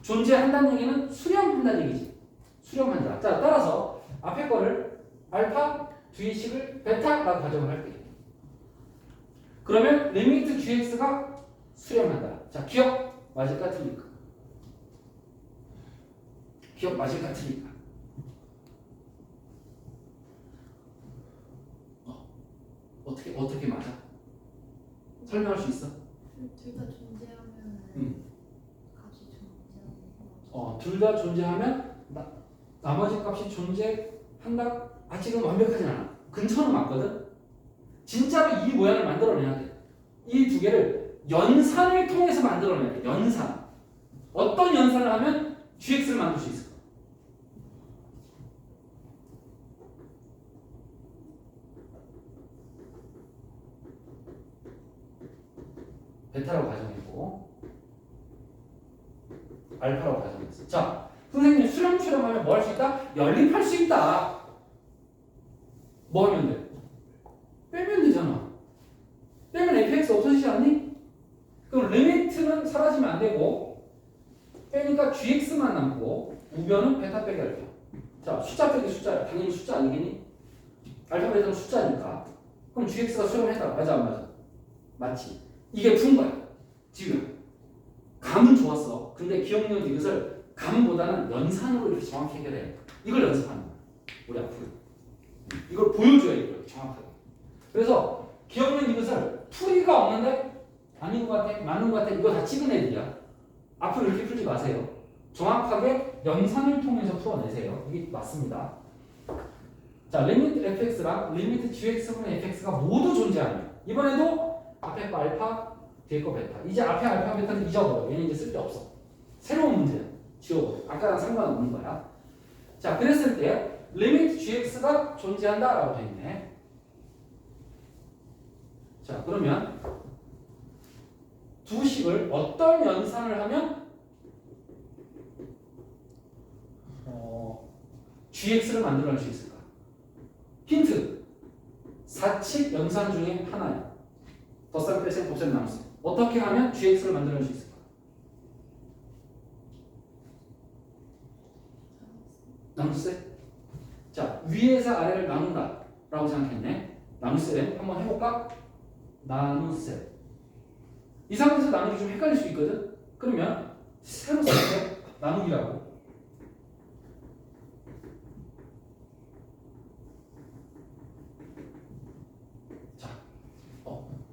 존재한다는 얘기는 수렴한다는 얘기지. 수렴한다. 자, 따라서 앞에 거를 알파 뒤의 식을 베타라고 가정을 할게요. 그러면 리미트 gx가 수렴한다. 자, 기억 맞을까 틀릴까? 기억 맞을까 틀릴까? 어떻게 맞아? 설명할 수 있어? 둘 다 존재하면 값이 존재하는 둘 다 존재하면 나머지 값이 존재한다? 아직은 완벽하진 않아. 근처는 맞거든? 진짜로 이 모양을 만들어내야 돼. 이 두 개를 연산을 통해서 만들어내야 돼. 연산. 어떤 연산을 하면 gx를 만들 수 있을까? 베타라고 가정했고 알파라고 가정했어. 자, 선생님 수렴하면 뭐 할 수 있다? 연립할 수 있다. 뭐 하면 돼? 빼면 되잖아. 빼면 fx 없어지지 않니? 그럼 빼니까 gx만 남고 우변은 베타 빼기 알파. 자, 숫자 빼기 숫자야. 당연히 숫자 아니겠니? 알파 베타는 숫자니까. 그럼 gx가 수렴했다. 맞아 안 맞아? 맞지. 이게 푼 거야. 지금 감은 좋았어. 근데 기억력 이것을 감보다는 연산으로 이렇게 정확히 해결해. 이걸 연습하는 거야. 우리 앞으로. 이걸 보여줘야 이걸 정확하게. 그래서 기억력 이것을 풀이가 없는데 아닌 것 같아, 맞는 것 같아. 이거 다 찍은 애들이야. 앞으로 이렇게 풀지 마세요. 정확하게 연산을 통해서 풀어내세요. 이게 맞습니다. 자, 리미트 fx랑 리미트 gx분의 fx가 모두 존재하면 이번에도 앞에 거 알파, 뒤에 거 베타. 이제 앞에 알파, 베타는 잊어버려. 얘는 이제 쓸데없어. 새로운 문제야. 지워버려. 아까랑 상관없는 거야. 자, 그랬을 때 리미트 gx가 존재한다라고 되어 있네. 자, 그러면 두 식을 어떤 연산을 하면 gx를 만들어낼 수 있을까? 힌트. 4칙 연산 중에 하나야. 덧셈, 뺄셈, 곱셈, 나눗셈. 어떻게 하면 gx를 만들어낼 수 있을까? 나눗셈. 자, 위에서 아래를 나눈다 라고 생각했네. 나눗셈 한번 해볼까? 나눗셈. 이 상태에서 나누기 좀 헷갈릴 수 있거든? 그러면 새로 쓸게. 나누기라고. 자,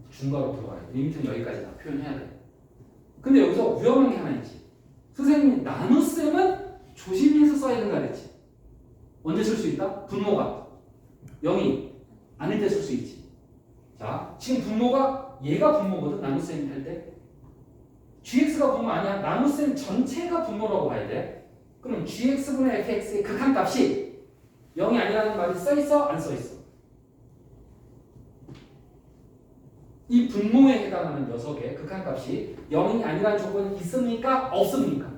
중괄호 들어가야 돼. 리미트는 여기까지 다 표현해야 돼. 근데 여기서 위험한 게 하나 있지. 선생님이 나눗셈은 조심해서 써야 된다 그랬지. 언제 쓸 수 있다? 분모가 0이 아닐 때 쓸 수 있지. 자, 지금 분모가 얘가 분모거든. 나눗셈 할 때. gx가 분모 아니야. 나눗셈 전체가 분모라고 봐야 돼. 그럼 gx분의 fx의 극한값이 0이 아니라는 말이 써있어? 안 써있어? 이 분모에 해당하는 녀석의 극한값이 0이 아니라는 조건이 있습니까? 없습니까?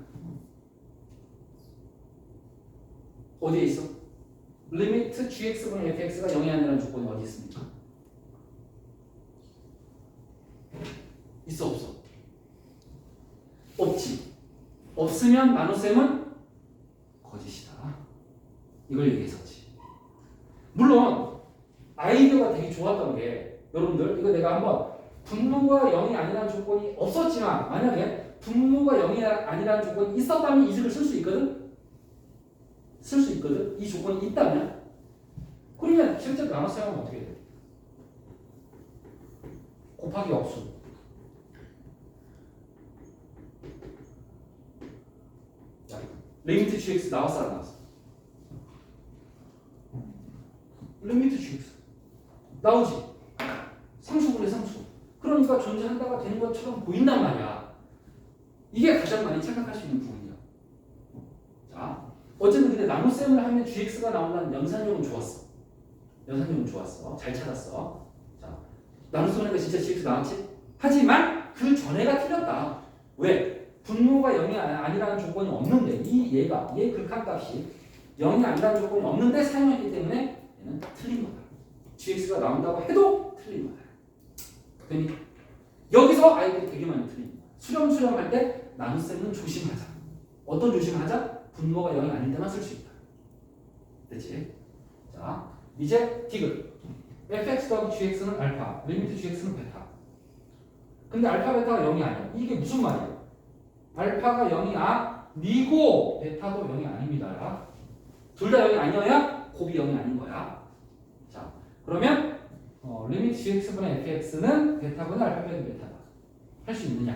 어디에 있어? 리미트 gx분의 fx가 0이 아니라는 조건이 어디 있습니까? 있어 없어? 없지. 없으면 나눗셈은 거짓이다. 이걸 얘기했었지. 물론 아이디어가 되게 좋았던 게 여러분들 이거 내가 한번 분모가 0이 아니라는 조건이 없었지만 만약에 분모가 0이 아니라는 조건이 있었다면 이 식을 쓸 수 있거든? 쓸 수 있거든? 이 조건이 있다면 그러면 실제로 나눗셈은 어떻게 돼? 곱하기 억수. 리미트 gx 나왔어 안 나왔어? 리미트 gx 나오지? 상수분의 상수. 그러니까 존재한다가 되는 것처럼 보인단 말이야. 이게 가장 많이 착각할 수 있는 부분이야. 자, 어쨌든 근데 나눗셈을 하면 gx가 나온다는 연산력은 좋았어. 연산력은 좋았어. 잘 찾았어. 자, 나눗셈을 하니까 진짜 gx 나왔지? 하지만 그 전에가 틀렸다. 왜? 분모가 0이 아니라는 조건이 없는데 얘 극한값이 0이 아니라는 조건이 없는데 사용했기 때문에 얘는 틀린 거다. gx가 나온다고 해도 틀린 거다. 그러니까 여기서 아이들이 되게 많이 틀린 거야. 수렴할 때 나눗셈은 조심하자. 어떤 조심하자? 분모가 0이 아닐 때만 쓸 수 있다. 됐지? 자, 이제 디귿. fx 더하기 gx는 알파, 리미트 gx는 베타. 근데 알파, 베타가 0이 아니야. 이게 무슨 말이야? 알파가 0이 아니고 베타도 0이 아닙니다. 둘 다 0이 아니어야 곱이 0이 아닌 거야. 자, 그러면 리미트 gx분의 fx는 베타분의 알파 빼기 베타다. 할 수 있느냐?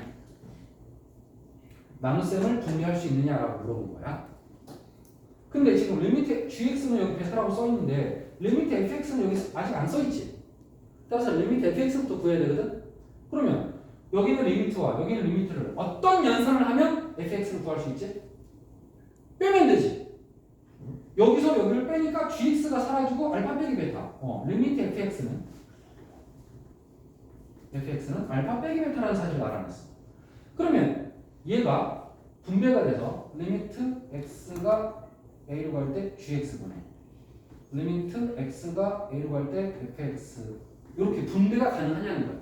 나눗셈을 분리할 수 있느냐라고 물어본 거야. 근데 지금 리미트 gx는 여기 베타라고 써있는데 리미트 fx는 여기 아직 안 써있지. 따라서 리미트 fx부터 구해야 되거든. 그러면 여기는 리미트와 여기는 리미트를 어떤 연산을 하면 fx를 구할 수 있지? 빼면 되지. 여기서 여기를 빼니까 gx가 사라지고 알파 빼기 베타. 리미트 fx는 알파 빼기 베타라는 사실을 알아냈어. 그러면 얘가 분배가 돼서 리미트 x가 a로 갈 때 gx분의 리미트 x가 a로 갈 때 fx 이렇게 분배가 가능하냐는 거야.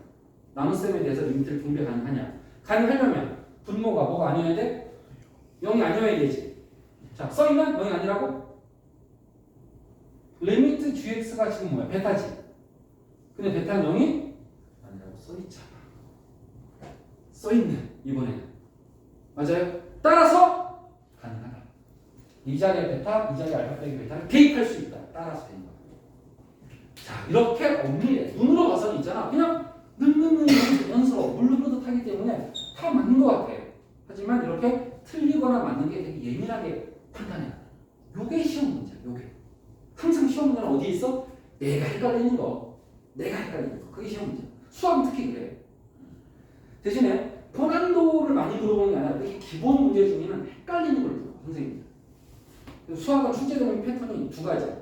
나눗셈에 대해서 리미트를 분배 가능하냐? 가능하려면 분모가 뭐가 아니어야 돼? 0이 아니어야 되지. 자, 써있는 0이 아니라고? 리미트 gx가 지금 뭐야? 베타지. 근데 베타는 0이 아니라고 써있잖아. 써있네, 이번에는. 맞아요? 따라서 가능하다. 이 자리에 베타, 이 자리에 알파 빼기 베타를 대입할 수 있다. 따라서 되는 거야. 자, 이렇게 엄밀해. 눈으로 봐서는 있잖아. 그냥 는 연스러워. 물로 흐르듯하기 때문에 다 맞는 것 같아. 하지만 이렇게 틀리거나 맞는 게 되게 예민하게 판단해야 돼. 요게 시험 문제야. 요게. 항상 시험 문제는 어디에 있어? 내가 헷갈리는 거. 내가 헷갈리는 거. 그게 시험 문제야. 수학은 특히 그래. 대신에 고난도를 많이 물어보는 게 아니라 이렇게 기본 문제 중에는 헷갈리는 걸 물어. 선생님들. 수학은 출제되는 패턴이 두 가지야.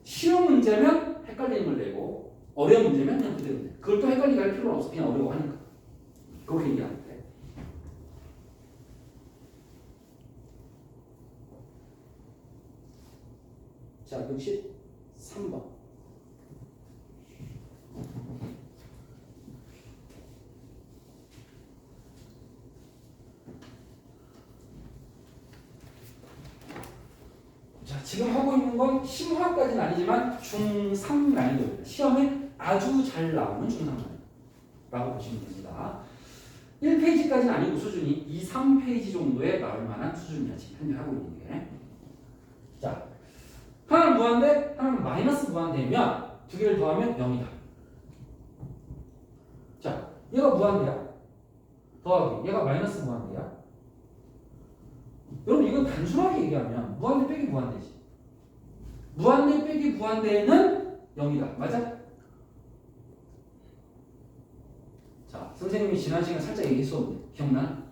쉬운 문제면 헷갈리는 걸 내고 어려운 문제면 그냥 그대로 내. 그걸 또 헷갈리게 할 필요는 없어. 그냥 어려워하니까. 그렇게 얘기하면 돼. 자, 그럼 13번. 자, 지금 하고 있는 건 심화까지는 아니지만 중3 난이도입니다. 시험에 아주 잘 나오는 중3 난이도라고 보시면 됩니다. 1페이지까지는 아니고 수준이 2, 3페이지 정도에 나올 만한 수준이야. 지금 현재 하고 있는 게. 자, 하나는 무한대, 하나는 마이너스 무한대면 두 개를 더하면 0이다. 자, 얘가 무한대야. 더하기, 얘가 마이너스 무한대야. 여러분 이건 단순하게 얘기하면 무한대 빼기 무한대지. 무한대 빼기 무한대는 0이다. 맞아? 자, 선생님이 지난 시간에 살짝 얘기했었는데 기억나?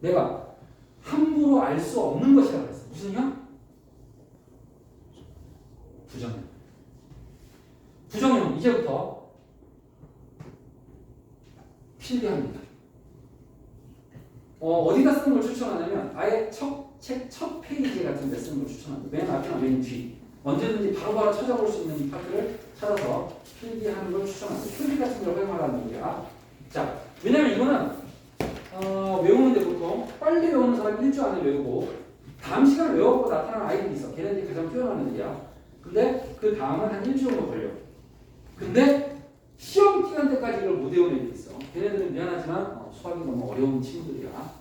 내가 함부로 알 수 없는 것이라고 했어. 무슨 형? 부정형. 부정형 이제부터 필기합니다. 어디다 쓰는 걸 추천하냐면 아예 책 첫 페이지 같은 데 쓰는 걸 추천합니다. 맨 앞이나 맨 뒤. 언제든지 바로바로 찾아볼 수 있는 파트를 찾아서 필기하는 걸 추천합니다. 필기 같은 걸 활용하라는 얘기야. 자, 왜냐면 이거는 외우는데 보통 빨리 외우는 사람이 일주 안에 외우고 다음 시간에 외워보고 나타나는 아이들이 있어. 걔네들이 가장 뛰어나는 애들이야. 근데 그 다음은 한 일주 정도 걸려. 근데 시험 기간 때까지 이걸 못 외우는 애들이 있어. 걔네들은 미안하지만 수학이 너무 어려운 친구들이야.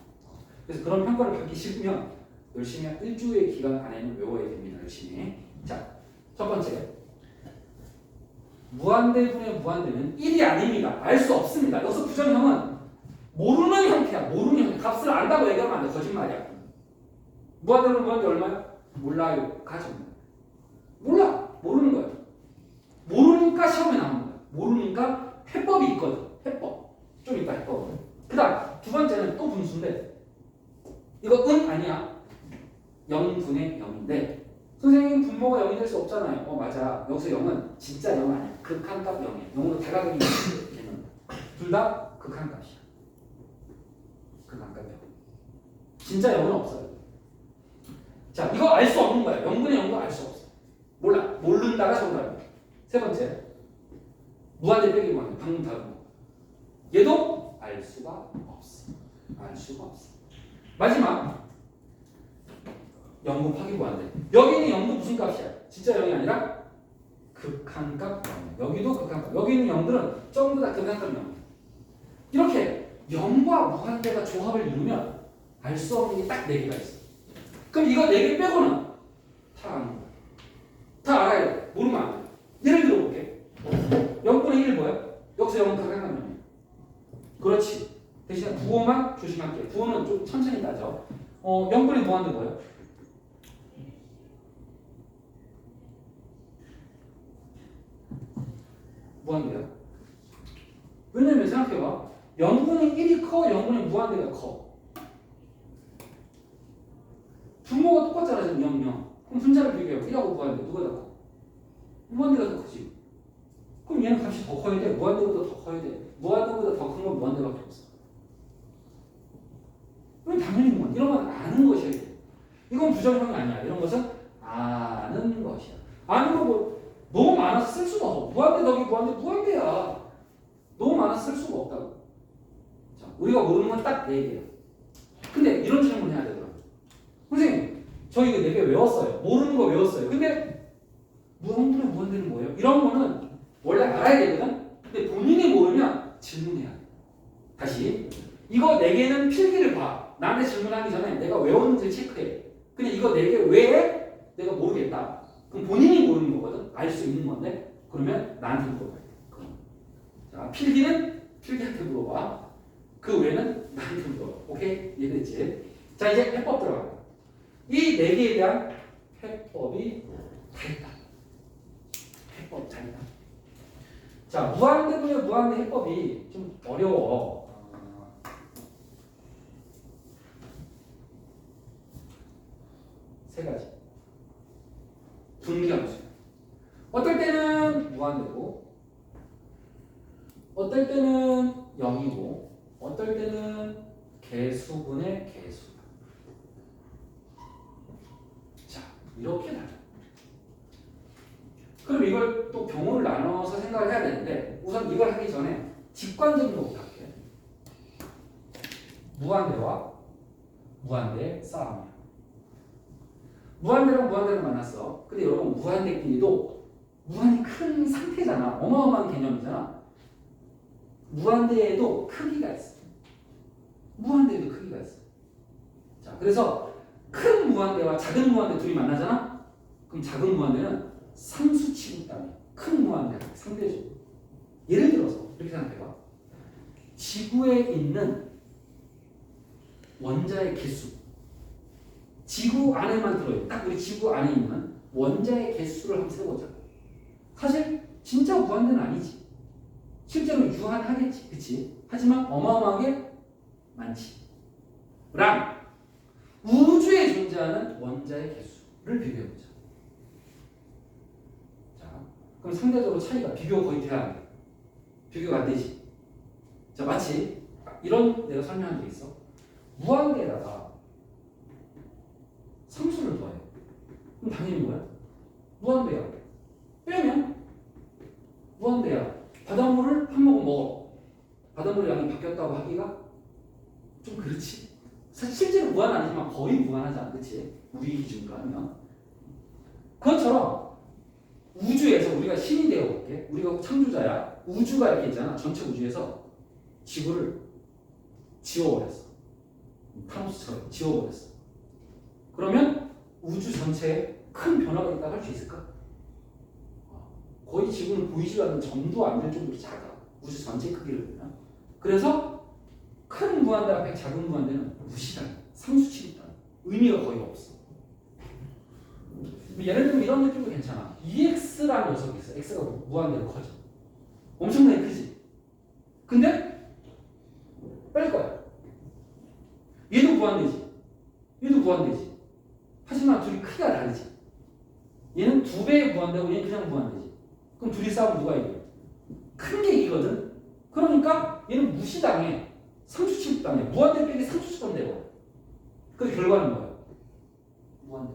그래서 그런 평가를 받기 싫으면 열심히 한 일주의 기간 안에는 외워야 됩니다. 열심히. 자, 첫 번째. 무한대분의 무한대는 1이 아닙니다. 알 수 없습니다. 여기서 부정형은 모르는 형태야. 모르는 형태. 값을 안다고 얘기하면 안 돼. 거짓말이야. 무한대분의 무한대 얼마야? 몰라요. 가정. 몰라. 모르는 거야. 모르니까 시험에 나오는 거야. 모르니까 해법이 있거든. 해법. 좀 이따 해법. 그 다음 두 번째는 또 분수인데 이거 은 아니야. 0분의 0인데 선생님 분모가 0이 될 수 없잖아요. 맞아. 여기서 0은 진짜 0 아니야. 극한값 0이야. 0으로 대각이 되는 둘 다 극한값이야. 극한값 0. 진짜 0은 없어요. 자, 이거 알 수 없는 거야. 0분의 0도 알 수 없어. 몰라. 모른다가 정답이야. 세 번째. 무한대 빼기 무한대. 방금 다른 거. 얘도 알 수가 없어. 알 수가 없어. 마지막. 0 곱하기 무한대. 여기는 0도 무슨 값이야? 진짜 0이 아니라 극한값 0. 여기도 극한값. 여기 있는 0들은 전부 다 극한값 0. 이렇게 0과 무한대가 조합을 이루면 알 수 없는 게 딱 4개가 있어. 그럼 이거 4개 빼고는 다 아는 거야. 다 알아야 돼. 모르면 안 돼. 예를 들어볼게. 0분의 1 뭐야? 여기서 0은 극한값 0이야. 그렇지. 대신에 부호만 조심할게. 부호는 좀 천천히 따져. 0분의 무한대 뭐야? 무한대야. 왜냐면 생각해봐. 0분의 1이 커, 0분의 무한대가 커. 분모가 똑같잖아, 지금 0, 0. 그럼 분자를 비교해봐. 1하고 무한대 누가 더 커? 무한대가 더 크지. 그럼 얘는 값이 더 커야 돼. 무한대보다 더 커야 돼. 무한대보다 더 큰 건 무한대밖에 없어. 그럼 당연히 무한. 이런 건 아는 것이야. 이건 부정형이 아니야. 이런 것은 아는 것이야. 아는 거 뭐 너무 많아서 쓸 수가 없어. 무한대 더하기 무한대 무한대야. 너무 많아서 쓸 수가 없다고. 자, 우리가 모르는 건 딱 4개야. 근데 이런 질문 해야 되더라고요. 선생님, 저 이거 4개 외웠어요. 모르는 거 외웠어요. 근데 무한분의 무한대는 뭐예요? 이런 거는 원래 알아야 되거든? 근데 본인이 모르면 질문해야 돼. 다시. 이거 4개는 필기를 봐. 나한테 질문하기 전에 내가 외웠는지 체크해. 근데 이거 4개 외에 내가 모르겠다. 그럼 본인이 모르는 거거든? 알 수 있는 건데? 그러면 나한테 물어봐야 돼. 자, 필기는 필기한테 물어봐. 그 외에는 나한테 물어봐. 오케이? 이해됐지? 자, 이제 해법 들어가. 이 4개에 대한 해법이 다 있다. 해법 다 있다. 자, 무한대분의 무한대 해법이 좀 어려워. 세 가지. 분기함수. 어떨 때는 무한대고, 어떨 때는 0이고, 어떨 때는 개수분의 개수. 자, 이렇게 나눠. 그럼 이걸 또 경우를 나눠서 생각을 해야 되는데, 우선 이걸 하기 전에 직관적인 것부터 할게요. 무한대와 무한대의 싸움이야. 무한대랑 무한대를 만났어. 근데 여러분, 무한대끼리도 무한히 큰 상태잖아. 어마어마한 개념이잖아. 무한대에도 크기가 있어. 무한대에도 크기가 있어. 자, 그래서 큰 무한대와 작은 무한대 둘이 만나잖아? 그럼 작은 무한대는 상수 취급당해. 큰 무한대 상대적으로. 예를 들어서 이렇게 생각해봐. 지구에 있는 원자의 개수. 지구 안에만 들어요. 딱 우리 지구 안에 있는 원자의 개수를 한번 세보자. 사실 진짜 무한대는 아니지. 실제로 유한하겠지. 그치? 하지만 어마어마하게 많지. 랑 우주에 존재하는 원자의 개수를 비교해보자. 자, 그럼 상대적으로 차이가 비교가 거의 돼야 돼. 비교가 안 되지. 자, 마치 이런 내가 설명한 게 있어. 무한대에다가 상수를 더해. 그럼 당연히 뭐야? 무한대야. 빼면 무한대야. 바닷물을 한 모금 먹어. 바닷물 양이 바뀌었다고 하기가 좀 그렇지. 사실 실제로 무한 아니지만 거의 무한하지 않아. 그치? 우리 기준으로 하면. 그것처럼 우주에서 우리가 신이 되어볼게. 우리가 창조자야. 우주가 이렇게 있잖아. 전체 우주에서 지구를 지워버렸어. 타노스처럼 지워버렸어. 그러면 우주 전체에 큰 변화가 있다고 할 수 있을까? 거의 지구는 보이지도 않는 점도 안 될 정도로 작아. 우주 전체 크기를 보면. 그래서 큰 무한대 앞에 작은 무한대는 무시당, 상수 취급당. 의미가 거의 없어. 예를 들면 이런 느낌도 괜찮아. EX라는 녀석이 있어. X가 무한대로 커져. 엄청나게 크지. 근데 뺄 거야. 얘도 무한대지. 얘도 무한대지. 하지만 둘이 크기가 다르지. 얘는 2배의 무한대고 얘는 그냥 무한대지. 그럼 둘이 싸우면 누가 이겨? 큰 게 이기거든. 그러니까 얘는 무시당해. 상수 취급당해. 무한대 빼기 상수 취급당해. 그 결과는 뭐야? 무한대.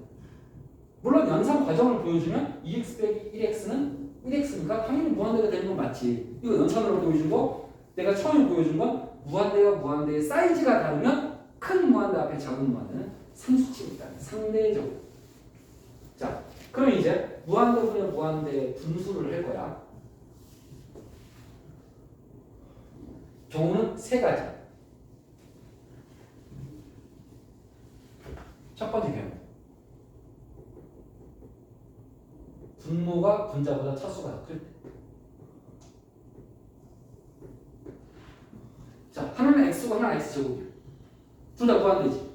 물론 연산 과정을 보여주면 2x 빼기 1x는 1x니까 당연히 무한대가 되는 건 맞지. 이거 연산으로 보여준 거, 내가 처음에 보여준 건 무한대와 무한대의 사이즈가 다르면 큰 무한대 앞에 작은 무한대는 상수 취급당해. 상대적으로. 자, 그럼 이제 무한대분의 무한대의 분수를 할 거야. 경우는 3가지. 첫 번째 경우. 분모가 분자보다 차수가 클 때. 자, 하나는 x고 하나는 x제곱이야. 둘 다 무한대지.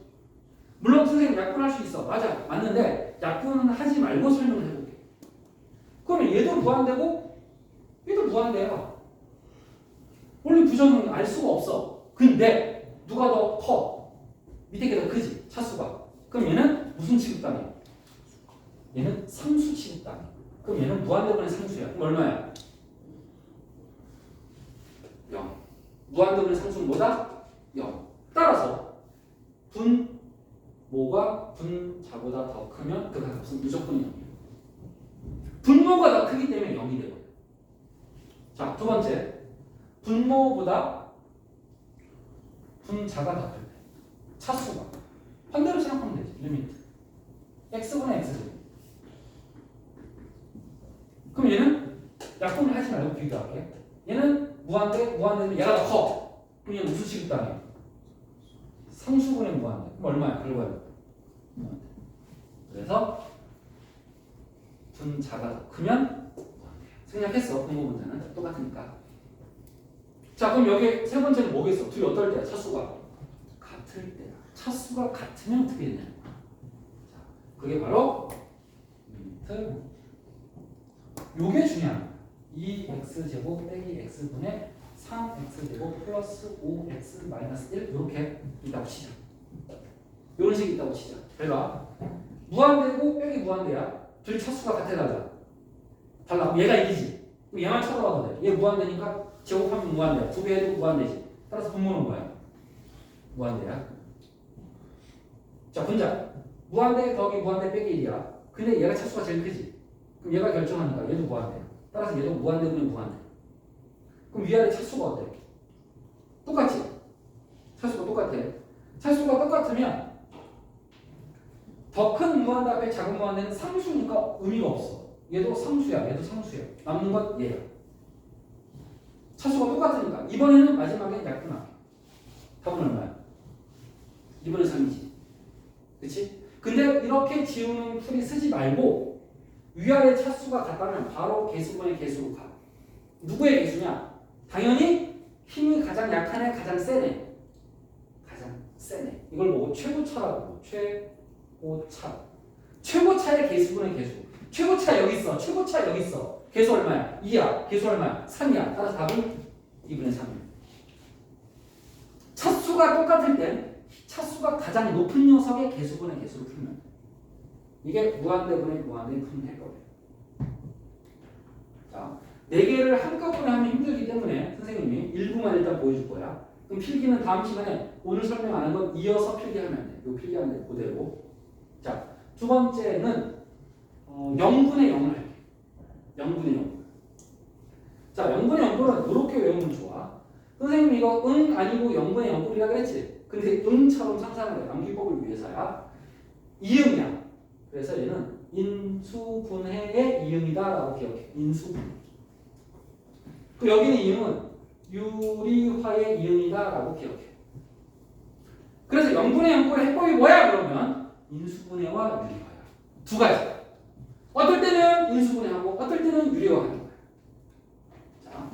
물론 선생님 약분할 수 있어. 맞아. 맞는데 약분은 하지 말고 설명을 해볼게. 그러면 얘도 무한대고 얘도 무한대야. 원래 부정은 알 수가 없어. 근데 누가 더 커? 밑에 게 더 크지. 차수가. 그럼 얘는 무슨 취급당해? 얘는 상수 취급당해. 그럼 얘는 무한대분의 상수야. 그럼 얼마야? 0. 무한대분의 상수는 뭐다? 0. 따라서 분모가 분자보다 더 크면 그 값은 무조건 0이야. 분모가 더 크기 때문에 0이 되거든. 자, 두 번째. 분모보다 분자가 더 클 때. 차수가. 반대로 생각하면 되지. 리미트. x분의 x제곱. 그럼 얘는 약분을 하지 말고 비교할게. 얘는 무한대면 얘가 더 커. 그럼 얘는 무슨 취급당해? 상수분의 무한대. 그럼 얼마야? 결과는? 그래서 분자가 더 크면 생략했어. 분모 분자는 똑같으니까. 자, 그럼 여기 세 번째는 뭐겠어? 둘이 어떨 때야? 차수가 같을 때야. 차수가 같으면 어떻게 되냐? 자, 그게 바로 리미트. 요게 중요한 거야. 2x제곱 빼기 x분의 3x제곱 플러스 5x 마이너스 1 이렇게 있다고 치자. 이런 식이 있다고 치자. 잘 봐. 무한대고 빼기 무한대야. 둘이 차수가 같아 달라. 달라. 얘가 이기지. 그럼 얘만 쳐다봐도 돼. 얘 무한대니까 제곱하면 무한대야. 두 배 해도 무한대지. 따라서 분모는 뭐야? 무한대야. 자, 분자. 무한대 더하기 무한대 빼기 1이야. 근데 얘가 차수가 제일 크지. 그럼 얘가 결정하니까 얘도 무한대야. 따라서 얘도 무한대분의 무한대. 그럼 위아래 차수가 어때? 똑같지? 차수가 똑같아. 차수가 똑같으면 더 큰 무한대 앞에 작은 무한대는 상수니까 의미가 없어. 얘도 상수야. 얘도 상수야. 남는 건 얘야. 차수가 똑같으니까 이번에는 마지막에 약분할게. 답은 얼마야? 이번에 3이지. 그치? 근데 이렇게 지우는 풀이 쓰지 말고 위아래 차수가 같다면 바로 개수분의 개수로 가. 누구의 개수냐? 당연히 힘이 가장 약한 애, 가장 센 애. 가장 센 애. 이걸 보고 최고차라고. 최고차. 최고차의 개수분의 개수. 최고차 여기 있어. 최고차 여기 있어. 개수 얼마야? 2야. 개수 얼마야? 3이야. 따라서 답은 2분의 3이야. 차수가 똑같을 땐 차수가 가장 높은 녀석의 개수분의 개수를 풀면 돼. 이게 무한대분의 무한대의 큰 해법이에요. 자, 4개를 한꺼번에 하면 힘들기 때문에 선생님이 일부만 일단 보여줄 거야. 그럼 필기는 다음 시간에 오늘 설명 안 한 건 이어서 필기하면 돼. 요 필기하면 돼. 그대로. 자, 두 번째는 0분의 0을 할게. 0분의 0. 자, 0분의 0은 이렇게 외우면 좋아. 선생님 이거 아니고 0분의 0꼴이라 그랬지? 근데 응처럼 상상을 해. 암기법을 위해서야. 이응이야. 그래서 얘는 인수분해의 이응이다라고 기억해. 인수분해. 그 여기는 이응은 유리화의 이응이다라고 기억해. 그래서 0분의 0꼴의 해법이 뭐야? 그러면 인수분해와 유리화야. 두 가지. 어떨 때는 인수분해하고 어떨 때는 유리화하는 거야. 자,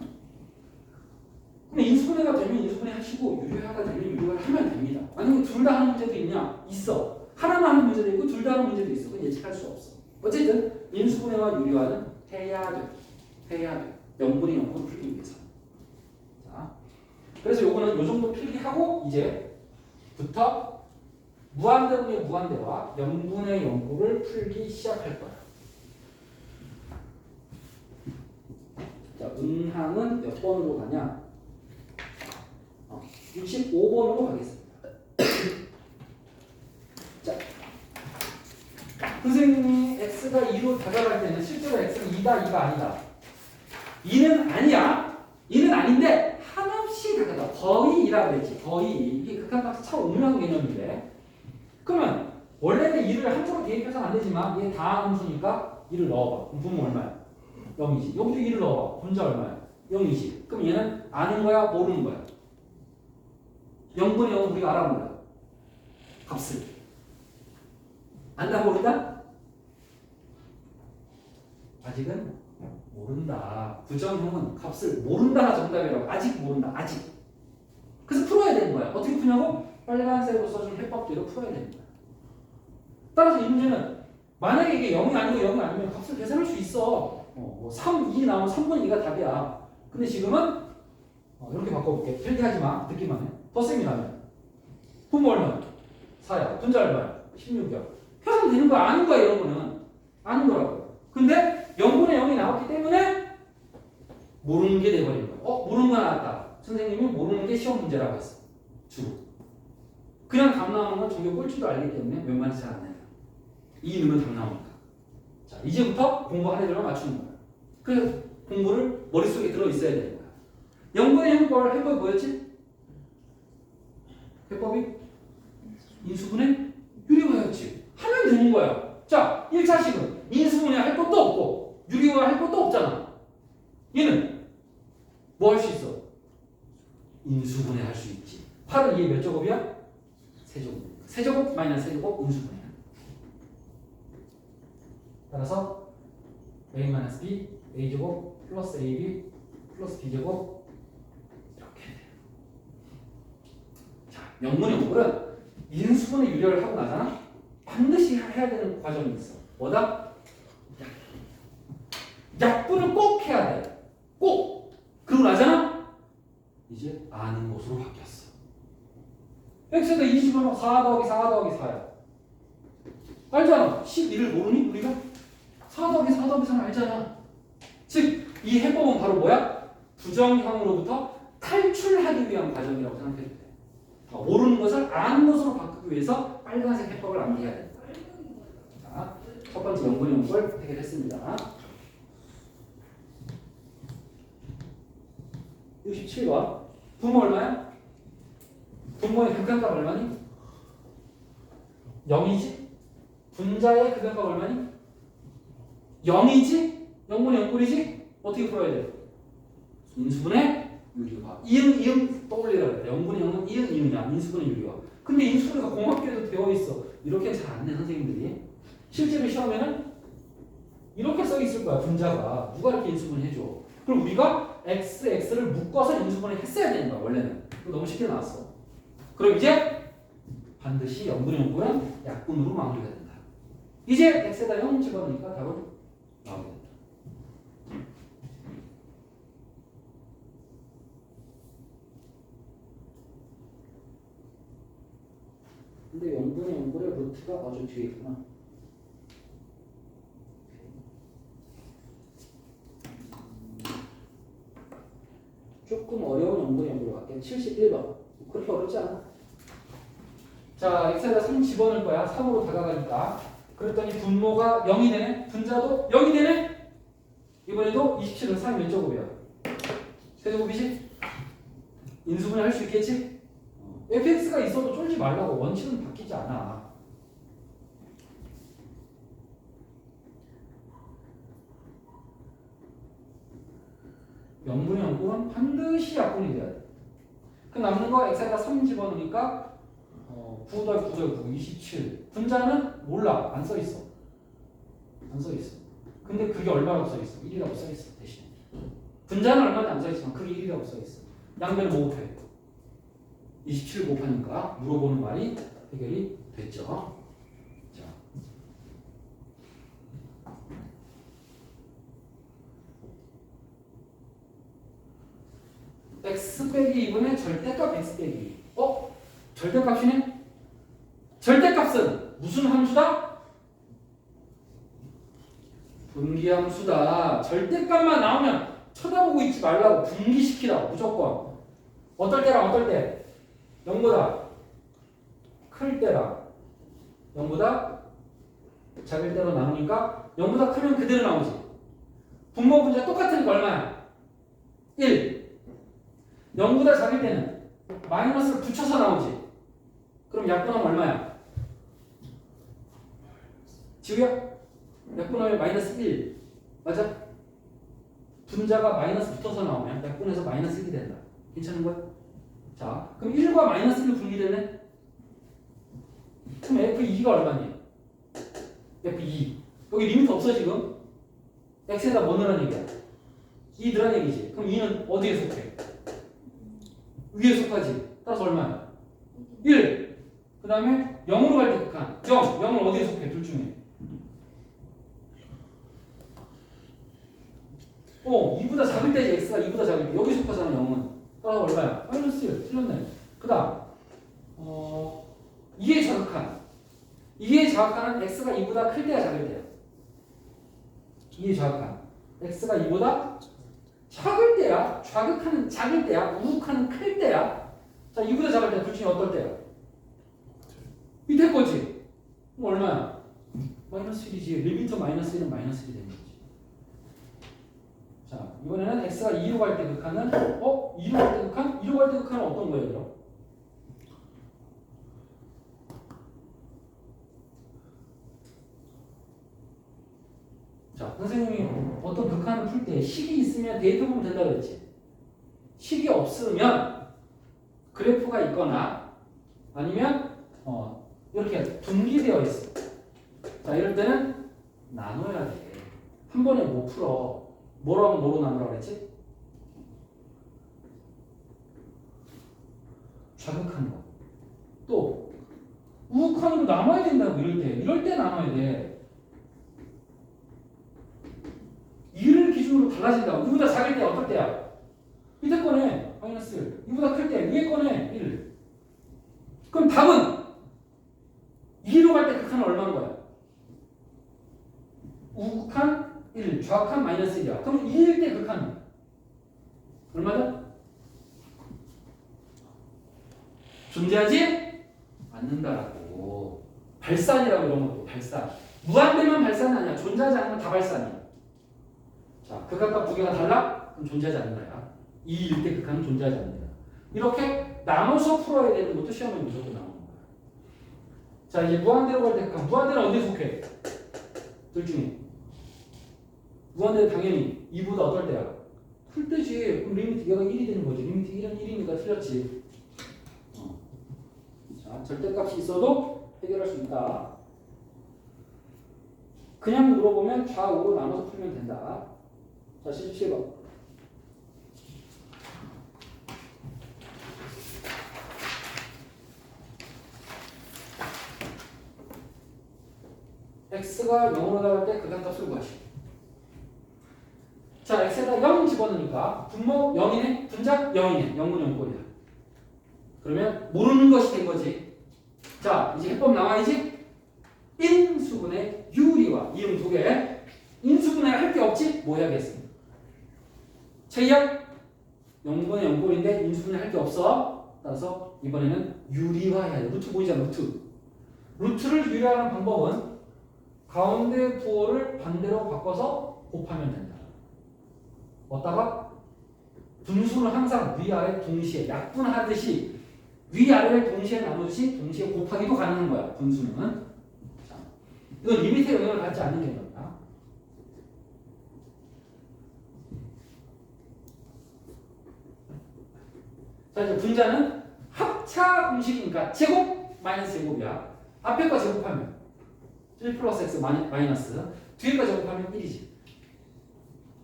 그럼 인수분해가 되면 인수분해 하시고 유리화가 되면 유리화를 하면 됩니다. 만약에 둘 다 하는 문제도 있냐? 있어. 하나만 하는 문제도 있고 둘 다 하는 문제도 있어. 그건 예측할 수 없어. 어쨌든 인수분해와 유리화는 해야 돼. 해야 돼. 0분의 0꼴을 풀기 위해서. 자, 그래서 요거는 요 정도 필기하고 이제부터 무한대분의 무한대와 0분의 0꼴을 풀기 시작할 거야. 자, 음항은 몇 번으로 가냐? 65번으로 가겠습니다. 자, 선생님이 x가 2로 다가갈 때는 실제로 x는 2다, 2가 아니다. 2는 아니야. 2는 아닌데 한없이 다가가. 거의 2라고 했지. 거의. 이게 극한값이 참 오묘한 개념인데. 그러면 원래는 2를 함부로 대입해서는 안 되지만 얘 다함수니까 2를 넣어봐. 그럼 분모 얼마야? 0이지. 여기도 2를 넣어봐. 분자 얼마야? 0이지. 그럼 얘는 아는 거야? 모르는 거야? 0분의 0은 우리가 알아 몰라? 값을. 안다 모른다? 아직은 모른다. 부정형은 값을 모른다가 정답이라고. 아직 모른다. 아직. 그래서 풀어야 되는 거야. 어떻게 푸냐고? 빨간색으로 써준 해법대로 풀어야 되는 거야. 따라서 이 문제는 만약에 이게 0이 아니고 0이 아니면 값을 계산할 수 있어. 3, 2 나오면 3분의 2가 답이야. 근데 지금은 이렇게 바꿔볼게. 필기하지 마. 듣기만 해. 덧셈이 나면 분모 얼마야? 4야. 분자 얼마야? 16이야. 계산 되는 거야. 아는 거야. 이런 거는. 아는 거라고. 근데 0분의 0이 나왔기 때문에 모르는 게 돼버리는 거야. 모르는 거 나왔다. 선생님이 모르는 게 시험 문제라고 했어. 주로. 그냥 답 나오는 건 종교 꼴찌도 알기 때문에 웬만해서 잘 안 나요. 이 넣으면 답 나오니까. 자, 이제부터 공부한 애들만 맞추는 거야. 그래서 공부를 머릿속에 들어있어야 되는 거야. 0분의 0꼴 해법이 뭐였지? 해법이? 인수분해 유리화였지. 하면 되는 거야. 자, 1차식은 인수분해 할 것도 없고 유리화 할 것도 없잖아. 얘는 뭐 할 수 있어? 인수분해 할 수 있지. 8은 얘 몇 제곱이야? 세제곱. 세제곱 마이너스 세제곱 인수분해. 따라서 a 마이너스 b, a제곱 플러스 ab 플러스 b제곱 이렇게 돼요. 자, 명분의 공부는 인수분해 유리화를 하고 나잖아. 반드시 해야 되는 과정이 있어. 뭐다? 약분을 꼭 해야 돼. 꼭. 그러고 나잖아. 이제 아는 것으로 바뀌었어. x에다 20은 4 더하기 4 더하기 4야. 알잖아. 11을 모르니 우리가? 4 더하기 4 더하기 4는 알잖아. 즉, 이 해법은 바로 뭐야? 부정형으로부터 탈출하기 위한 과정이라고 생각해도 돼. 모르는 것을 아는 것으로 바꾸기 위해서 빨간색 해법을 암기해야 된다. 자, 첫 번째 명분의 공부를 해결했습니다. 67번. 분모 얼마야? 분모의 극한값 얼마니? 0이지? 분자의 극한값 얼마니? 0이지? 0분의 0꼴이지? 어떻게 풀어야 돼? 인수분해 유리화. 이응 떠올리라 그랬다. 0분의 0은 이응이야. 인수분해 유리화. 근데 인수분해가 공학계에도 되어 있어. 이렇게 잘 안 내 선생님들이. 실제로 시험에는 이렇게 써 있을 거야. 분자가 누가 이렇게 인수분해 해줘. 그럼 우리가 x, x를 묶어서 인수분해 했어야 되는 거야. 원래는. 이거 너무 쉽게 나왔어. 그럼 이제 반드시 0분의 0꼴은 약분으로 마무리가 된다. 이제 x에다 0 집어넣으니까 답은 나오게 된다. 근데 0분의 0꼴의 루트가 아주 뒤에 있구나. 조금 어려운 0분의 0꼴로 갈게. 71번. 그렇게 어렵지 않아. 자, x에다 3 집어넣을 거야. 3으로 다가가니까. 그랬더니 분모가 0이 되네. 분자도 0이 되네. 이번에도 27은 3이 몇 제곱이야? 세제곱이지? 인수분해 할 수 있겠지? fx가 있어도 쫄지 말라고. 원칙은 바뀌지 않아. 명분의 0꼴은 반드시 약분이 돼야 돼. 그 남는 거 x에다 3 집어넣으니까 9 더하기 9 더하기 9, 27. 분자는 몰라. 안 써있어. 안 써있어. 근데 그게 얼마라고 써있어? 1이라고 써있어. 대신. 분자는 얼마인지 안 써있지만 그게 1이라고 써있어. 양변을 뭐 곱해? 27 곱하니까 물어보는 말이 해결이 됐죠. 자. x 빼기 2분의 절대값 x 빼기 2. 절대값이네? 절대값은 무슨 함수다? 분기함수다. 절대값만 나오면 쳐다보고 있지 말라고. 분기시키라고. 무조건. 어떨 때랑 어떨 때? 0보다 클 때랑 0보다 작을 때로 나누니까 0보다 크면 그대로 나오지. 분모 분자 똑같으니까 얼마야? 1. 0보다 작을 때는 마이너스를 붙여서 나오지. 그럼 약분하면 얼마야? 지우야? 약분하면 마이너스 1. 맞아? 분자가 마이너스 붙어서 나오면 약분해서 마이너스 1이 된다. 괜찮은 거야? 자, 그럼 1과 마이너스 1로 분리되네? 그럼 F2가 얼마니? F2. 여기 리미트 없어 지금? X에다 뭐 넣으라는 얘기야? 2 넣으라는 얘기지. 그럼 2는 어디에 속해? 위에 속하지. 따라서 얼마야? 1. 그 다음에 0으로 갈 때 극한. 0. 0을 어디에 속해? 둘 중에. 2보다 작을 때지. X가 2보다 작을 때. 여기 속하잖아 0은. 따라서 얼마야? 마이너스 1. 틀렸네. 그 다음 이게 자극한. 이게 자극하는 X가 2보다 클 때야 작을 때야? 이게 자극한. X가 2보다 작을 때야? 자극하는 작을 때야? 우욱하는 클 때야? 자, 2보다 작을 때 둘 중에 어떨 때야? 밑에 거지? 그럼 얼마야? 마이너스 1이지. 리미터 마이너스 1은 마이너스 1이 되는 거지. 자, 이번에는 X가 2로 갈 때 극한은 2로 갈 때 극한? 2로 갈 때 극한은 어떤 거예요, 그럼? 자, 선생님이 어떤 극한을 풀 때 식이 있으면 데이터 보면 된다고 했지. 식이 없으면 그래프가 있거나 아니면 이렇게 분기되어 있어. 자, 이럴 때는 나눠야 돼. 한 번에 못 풀어. 뭐라고 뭐로 나누라고 그랬지? 좌극한 거. 또 우극한으로 나눠야 된다고 이럴 때 나눠야 돼. 2를 기준으로 달라진다고. 이보다 작을 때 어떨 때야? 밑에 거네 마이너스 1. 이보다 클 때 위에 거네 1. 그럼 답은 2로 갈 때 극한은 얼마인 거야? 우극한 1, 좌극한 마이너스 1이야. 그럼 2일 때 극한은 얼마다? 존재하지 않는다라고. 발산이라고 이런 것도 발산. 무한대만 발산이 아니야. 존재하지 않으면 다 발산이야. 자, 극한값 두 개가 달라? 그럼 존재하지 않는다야. 2일 때 극한은 존재하지 않는다. 이렇게 나눠서 풀어야 되는 것도 시험에 무조건 나오는 거야. 자, 이제 무한대로 갈 때 극한. 무한대는 어디에 속해? 둘 중에. 무한대는 당연히 2보다 어떨 때야? 풀 때지. 그럼 리미트 얘가 1이 되는 거지. 리미트 1은 1이니까 틀렸지. 자, 절대값이 있어도 해결할 수 있다. 그냥 물어보면 좌우로 나눠서 풀면 된다. 자, 77번. x가 0으로 나갈 때 극한값을 구하시오. 자, x에다 0 집어넣으니까 분모 0이네, 분작 0이네. 0분 0꼴이야. 그러면 모르는 것이 된 거지. 자, 이제 해법 나와야지. 인수분해 유리와 이음 두 개. 인수분해 할 게 없지? 뭐 해야겠어? 최이야 0분의 0꼴인데 인수분해 할 게 없어. 따라서 이번에는 유리화 해야 돼. 루트 보이잖아, 루트. 루트를 유리화하는 방법은 가운데 부호를 반대로 바꿔서 곱하면 된다. 어디다가? 분수를 항상 위아래 동시에 약분하듯이 위아래를 동시에 나누듯이 동시에 곱하기도 가능한 거야. 분수는. 자, 이건 리미트에 영향을 받지 않는 개념이야. 자, 이제 분자는 합차 공식이니까 제곱 마이너스 제곱이야. 앞에 거 제곱하면 1 플러스 x 마이너스 뒤에 거 제곱하면 1이지.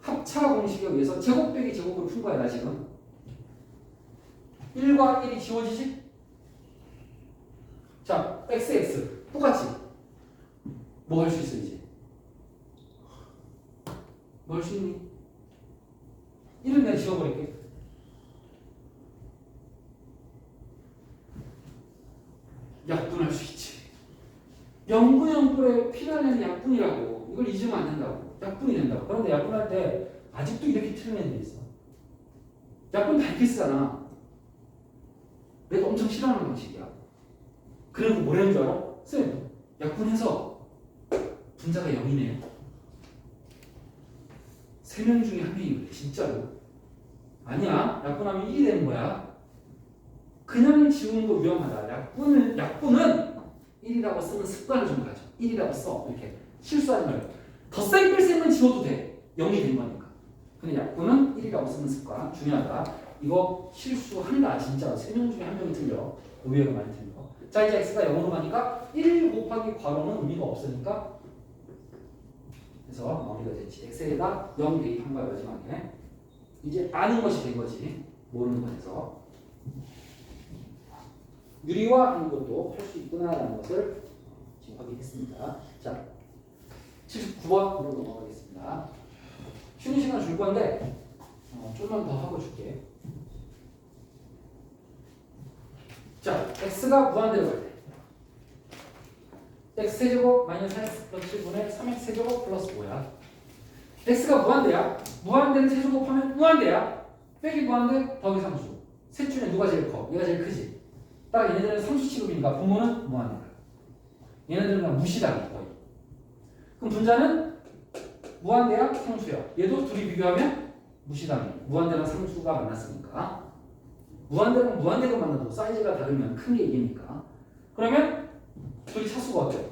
합차 공식에 의해서 제곱 빼기 제곱으로 푼 거야, 나 지금. 1과 1이 지워지지? 자, x 똑같지? 뭐 할 수 있어, 이제? 뭐 할 수 있니? 1은 내가 지워버릴게. 약분할 수 있지. 0분 0뿔의 피날레는 약분이라고. 이걸 잊으면 안 된다고. 약분이 된다고. 그런데 약분할 때 아직도 이렇게 틀린 애들이 있어. 약분 다 이렇게 쓰잖아. 내가 엄청 싫어하는 방식이야. 그래서 뭐라는 줄 알아? 쌤, 약분해서 분자가 0이네요. 3명 중에 1명이 그래. 진짜로. 아니야. 약분하면 1이 되는 거야. 그냥 지우는 거 위험하다. 약분은 1이라고 쓰는 습관을 좀 가져. 1이라고 써. 이렇게 실수하지 말고. 덧셈 뺄셈은 지워도 돼. 0이 된 거니까. 근데 약분은 1이라고 쓰는 습관 중요하다. 이거 실수한다. 진짜 3명 중에 1명이 틀려. 의외로 많이 틀려. 자, 이제 x가 0으로 가니까 1 곱하기 괄호는 의미가 없으니까 그래서 마무리가 됐지. x에다 0 대입한 거야, 마지막에. 이제 아는 것이 된 거지. 모르는 것에서. 유리화하는 것도 할 수 있구나라는 것을 지금 확인했습니다. 자, 79번으로 넘어가겠습니다. 쉬는 시간 줄 건데 좀만 더 하고 줄게. 자, x가 무한대로 갈 때 x제곱 마이너스 4x 플러스 7분의 3x제곱 플러스 5야. x가 무한대야. 무한대를 세제곱하면 무한대야. 빼기 무한대 더하기 상수. 셋 중에 누가 제일 커? 얘가 제일 크지. 따라 얘네들은 상수 취급이니까 분모는 무한대야. 얘네들은 그냥 무시당해 거의. 그럼 분자는 무한대야, 상수야. 얘도 둘이 비교하면 무시당해. 무한대랑 상수가 만났으니까. 무한대랑 무한대가 만나도 사이즈가 다르면 큰 게 이기니까. 그러면 둘이 차수가 어때?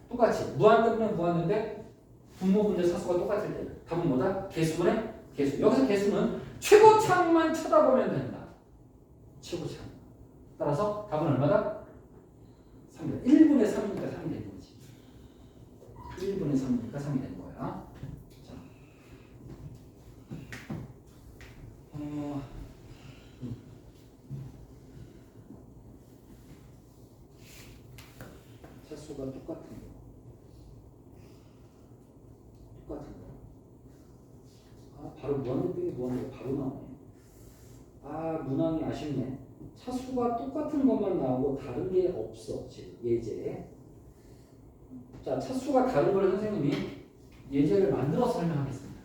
똑같이. 무한대면 무한대인데 분모 분자 차수가 똑같을 때는 답은 뭐다? 개수분의 개수. 여기서 개수는 최고차만 쳐다보면 된다. 최고차. 따라서 답은 얼마다? 3이다. 1분의 3이니까 3이 되는 거지. 1분의 3이니까 3이 되는 거야. 자. 차수가 똑같은 거. 똑같은 거. 아, 바로 무한대 빼기 무한대 바로 나오네. 아, 문항이 아쉽네. 차수가 똑같은 것만 나오고 다른 게 없어. 지금 예제. 자, 차수가 다른 걸 선생님이 예제를 만들어서 설명하겠습니다.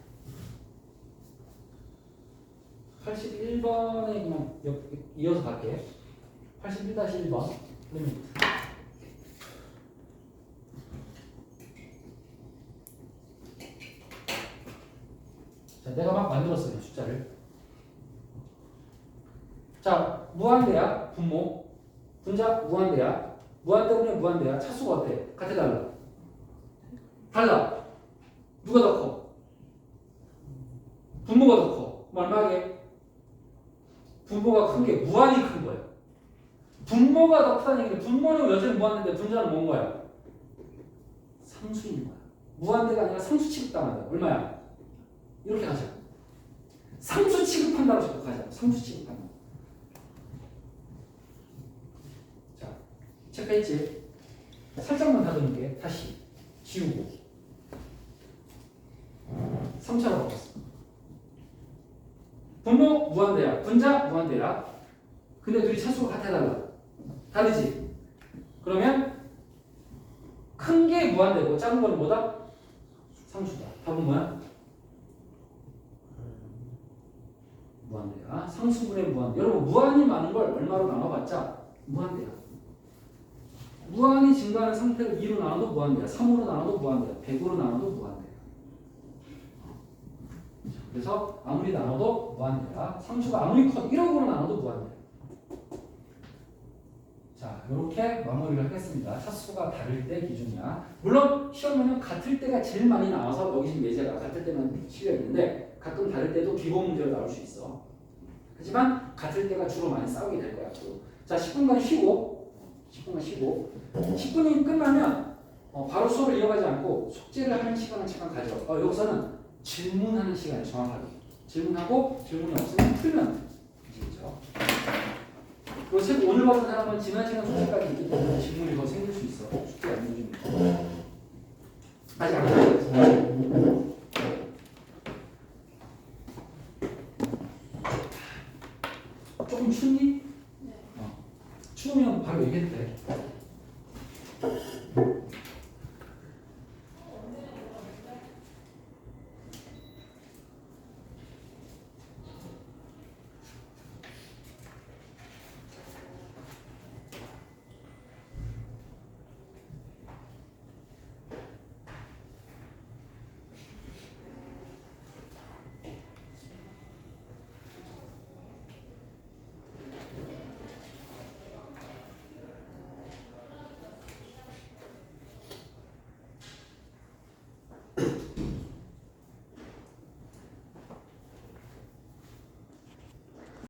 81번에 그냥 이어서 갈게. 81-1번. 리미트. 자, 내가 막 만들었어요, 숫자를. 자, 무한대야, 분모. 분자 무한대야. 무한대분의 무한대야. 차수가 어때? 같아, 달라? 달라. 누가 더 커? 분모가 더 커. 얼마게? 분모가 큰 게 무한히 큰 거야. 분모가 더 크다는 얘기는 분모는 여전히 무한대인데 분자는 뭔 거야? 상수인 거야. 무한대가 아니라 상수 취급당한다. 얼마야? 이렇게 가자. 상수 취급한다고 자꾸 가자. 상수 취급한다. 자, 체크했지? 살짝만 다듬을게. 다시 지우고 3차로 바꿨어. 분모 무한대야. 분자 무한대야. 근데 둘이 차수가 같아 달라. 다르지? 그러면 큰 게 무한대고 작은 거는 뭐다? 상수다. 답은 뭐야? 무한대야. 상수분의 무한대. 여러분 무한이 많은 걸 얼마로 나눠봤자 무한대야. 무한이 증가하는 상태를 2로 나눠도 무한대야. 3으로 나눠도 무한대야. 100으로 나눠도 무한대야. 그래서 아무리 나눠도 무한대야. 상수가 아무리 커 1억으로 나눠도 무한대야. 자, 이렇게 마무리를 하겠습니다. 차수가 다를 때 기준이야. 물론 시험에는 같을 때가 제일 많이 나와서 여기 지금 예제가 같을 때만 실려 있는데 가끔 다를 때도 기본 문제로 나올 수 있어. 하지만 같을 때가 주로 많이 싸우게 될 거야. 앞으로. 자, 10분간 쉬고 10분간 쉬고 10분이 끝나면 바로 수업을 이어가지 않고 숙제를 하는 시간을 잠깐 가져. 여기서는 질문하는 시간이 정확하게. 질문하고 질문이 없으면 풀면 되죠. 그 책 오늘 받은 사람은 지난 시간 숙제까지 있기 때문에 질문이 더 생길 수 있어. 숙제 안 해주면. 아직 안 끝났어. 조금 춥니? 네. 추우면 바로 얘기해도 돼.